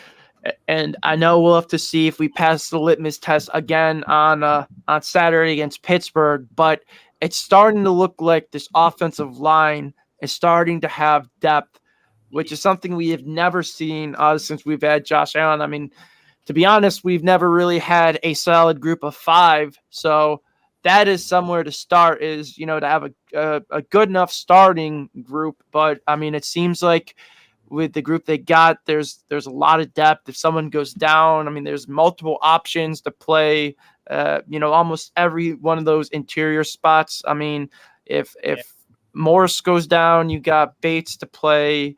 And I know we'll have to see if we pass the litmus test again on Saturday against Pittsburgh, but it's starting to look like this offensive line is starting to have depth, which is something we have never seen since we've had Josh Allen. I mean, to be honest, we've never really had a solid group of 5. So that is somewhere to start, is, to have a good enough starting group. But, I mean, it seems like with the group they got, there's a lot of depth. If someone goes down, I mean, there's multiple options to play, almost every one of those interior spots. I mean, if Morris goes down, you got Bates to play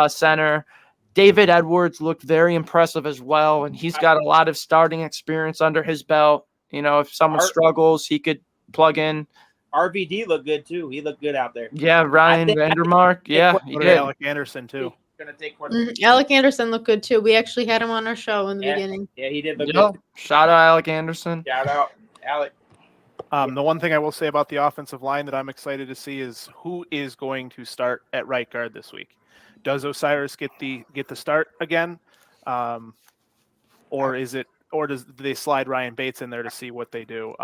center. David Edwards looked very impressive as well, and he's got a lot of starting experience under his belt. If someone struggles, he could plug in. RVD looked good too. He looked good out there. Yeah, Ryan Vandermark. Yeah, he did. Alec Anderson too. Gonna take Alec Anderson looked good too. We actually had him on our show in the beginning. Yeah, he did look good. Shout out Alec Anderson. Shout out Alec. The one thing I will say about the offensive line that I'm excited to see is who is going to start at right guard this week. Does Osiris get the start again, or do they slide Ryan Bates in there to see what they do?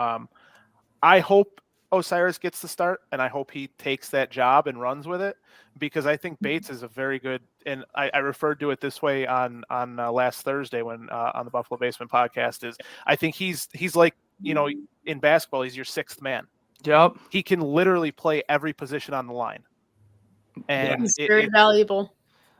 I hope Osiris gets the start, and I hope he takes that job and runs with it, because I think Bates is a very good. And I referred to it this way on last Thursday when on the Buffalo Basement podcast. Is I think he's like, in basketball, he's your sixth man. Yep. He can literally play every position on the line, and He's very valuable.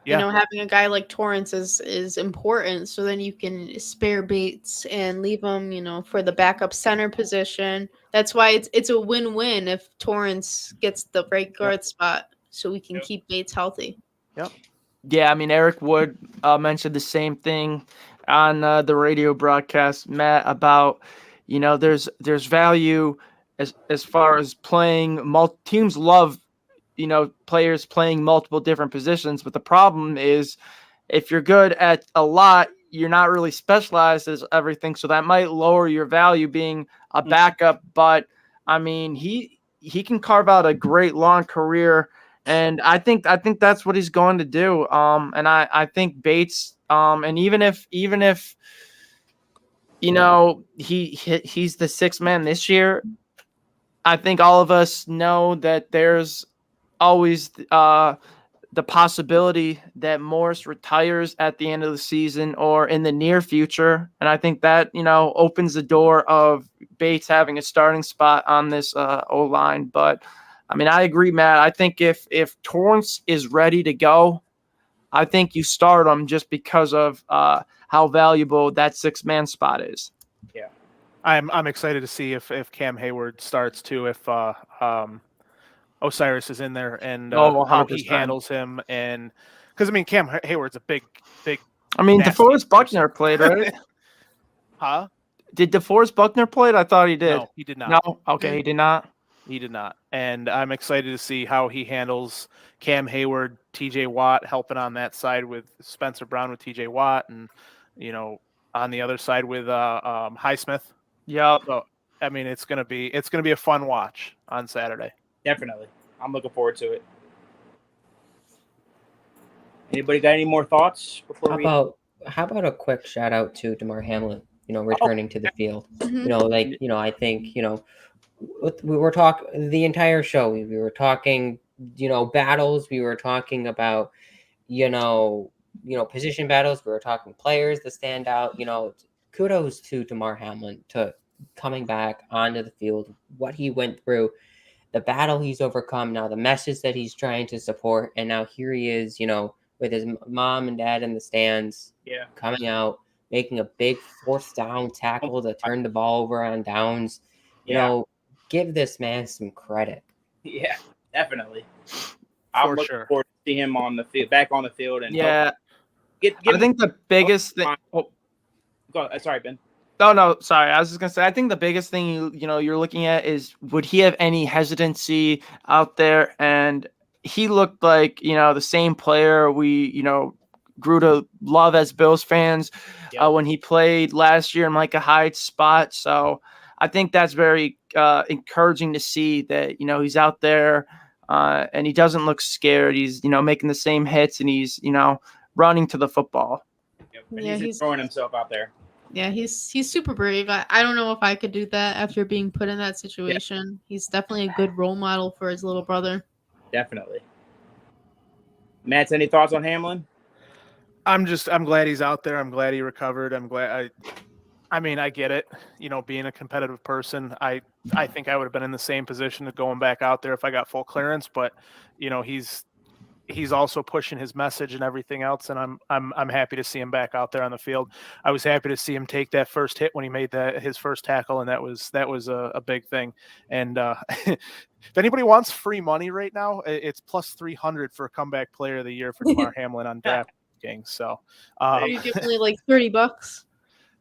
Yeah. Having a guy like Torrance is important, so then you can spare Bates and leave him, for the backup center position. That's why it's a win-win if Torrance gets the right guard spot, so we can keep Bates healthy. Yep. Yeah, I mean, Eric Wood mentioned the same thing on the radio broadcast, Matt, about there's value as far as playing. Teams love players playing multiple different positions, but the problem is if you're good at a lot, you're not really specialized as everything, so that might lower your value being a backup. But I mean, he can carve out a great long career, and I think that's what he's going to do. And I think Bates, and even if he's the sixth man this year, I think all of us know that there's always the possibility that Morris retires at the end of the season or in the near future. And I think that, opens the door of Bates having a starting spot on this O-line. But, I mean, I agree, Matt. I think if Torrance is ready to go, I think you start him just because of how valuable that six-man spot is. Yeah. I'm excited to see if Cam Hayward starts too, if Osiris is in there, and how he handles him. And because I mean, Cam Hayward's a big. I mean, DeForest Buckner played, right? Huh? Did DeForest Buckner play? I thought he did. No, he did not. No, okay, he did not. He did not. And I'm excited to see how he handles Cam Hayward, TJ Watt helping on that side with Spencer Brown with TJ Watt, and on the other side with Highsmith. Yeah. So I mean, it's gonna be a fun watch on Saturday. Definitely. I'm looking forward to it. Anybody got any more thoughts before How about a quick shout out to DeMar Hamlin, returning to the field. Mm-hmm. I think, we were talking the entire show. We were talking, battles. We were talking about, position battles. We were talking players that stand out. Kudos to DeMar Hamlin to coming back onto the field, what he went through, the battle he's overcome, now the message that he's trying to support, and now here he is, with his mom and dad in the stands, coming out, making a big fourth down tackle to turn the ball over on downs. Give this man some credit. Yeah, definitely. I'm looking forward to see him on the field, back on the field, and I think the biggest thing. Go ahead. Sorry, Ben. No, sorry. I was just gonna say, I think the biggest thing you're looking at is, would he have any hesitancy out there? And he looked like the same player we grew to love as Bills fans when he played last year in Micah Hyde's spot. So I think that's very encouraging to see that he's out there and he doesn't look scared. He's making the same hits, and he's running to the football. And he's throwing himself out there. Yeah, he's super brave. I don't know if I could do that after being put in that situation. Yeah. He's definitely a good role model for his little brother. Definitely. Matt, any thoughts on Hamlin? I'm glad he's out there. I'm glad he recovered. I'm glad. I mean, I get it. Being a competitive person, I think I would have been in the same position of going back out there if I got full clearance. But he's also pushing his message and everything else, and I'm happy to see him back out there on the field. I was happy to see him take that first hit when he made his first tackle, and that was a big thing. And if anybody wants free money right now, it's plus 300 for Comeback Player of the Year for DeMar Hamlin on DraftKings. So you give me like $30.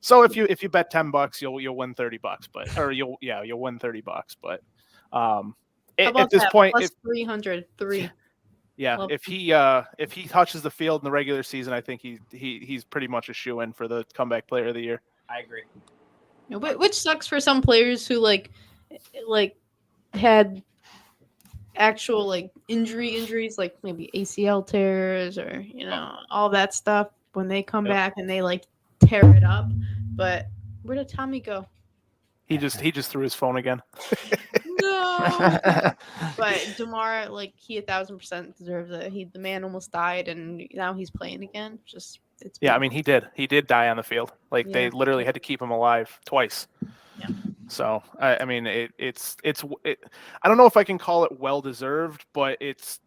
So if you bet $10, you'll win $30, you'll win $30. But at this point, plus 303. Yeah, if he touches the field in the regular season, I think he's pretty much a shoo-in for the Comeback Player of the Year. I agree. Which sucks for some players who like had actual like injuries, like maybe ACL tears or all that stuff, when they come back and they like tear it up. But where did Tommy go? He just threw his phone again. No. But DeMar, like, he 1,000% deserves it. The man almost died, and now he's playing again. It's Yeah, I mean, he did die on the field. Like Yeah. they literally had to keep him alive twice. Yeah. So I mean, it's I don't know if I can call it well deserved, but it's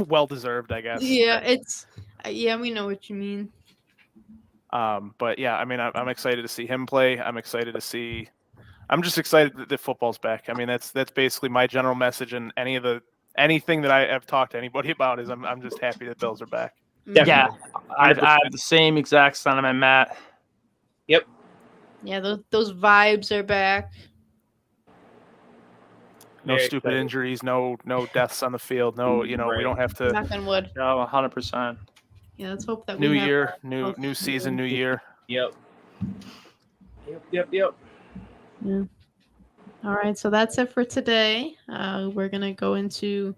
well deserved, I guess. Yeah, we know what you mean. But yeah, I mean, I'm excited to see him play. I'm just excited that football's back. I mean, that's basically my general message, and anything that I have talked to anybody about is I'm just happy that Bills are back. Yeah, Definitely. I have the same exact sentiment, Matt. Yep. Yeah, those vibes are back. No Very stupid excited. injuries, no deaths on the field. No, we Right. don't have to. Knock on wood. No, 100%. Yeah, let's hope that New we have year, both. new season, new year. Yep. Yeah. All right, so that's it for today. We're gonna go into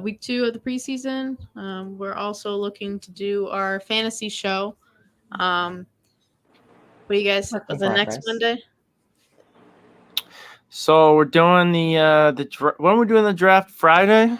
week 2 of the preseason. We're also looking to do our fantasy show. What do you guys? Work in The next progress. Monday? So we're doing when we're doing the draft Friday.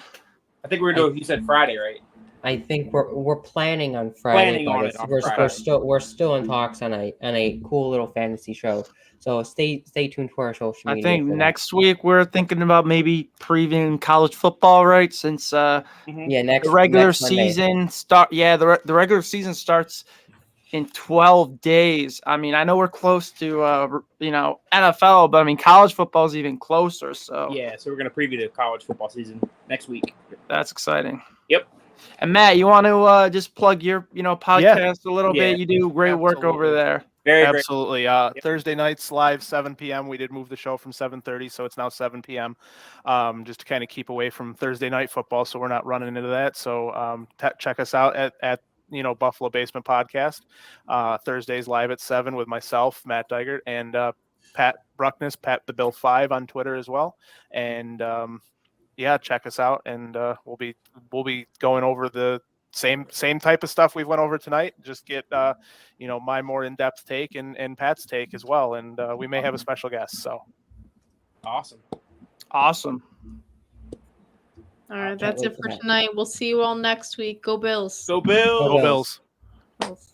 I think we're doing. You said Friday, right? I think we're planning on Friday, Planning on but it on we're Friday. we're still in talks on a cool little fantasy show. So stay tuned to our social I media. think for that. next week we're thinking about maybe previewing college football, right? Since Yeah, next the regular next Monday. season the regular season starts in 12 days. I mean, I know we're close to NFL, but I mean college football is even closer. So Yeah. So we're gonna preview the college football season next week. that's exciting. Yep. And Matt, you want to just plug your podcast a little Yeah. bit? You do great work over Absolutely. there. Very great. Absolutely. Thursday nights live 7 p.m. We did move the show from 7:30, so it's now 7 p.m. Just to kind of keep away from Thursday night football, so we're not running into that. So check us out at Buffalo Basement Podcast. Thursdays live at 7 with myself, Matt Diegert, and Pat Bruckness, Pat the Bill 5 on Twitter as well. And check us out, and we'll be going over the same type of stuff we went over tonight. Just get my more in-depth take and Pat's take as well, and we may have a special guest. So Awesome. All right, that's wait it for for that. tonight. We'll see you all next week. Go Bills. Go Bills. go Bills. Bills.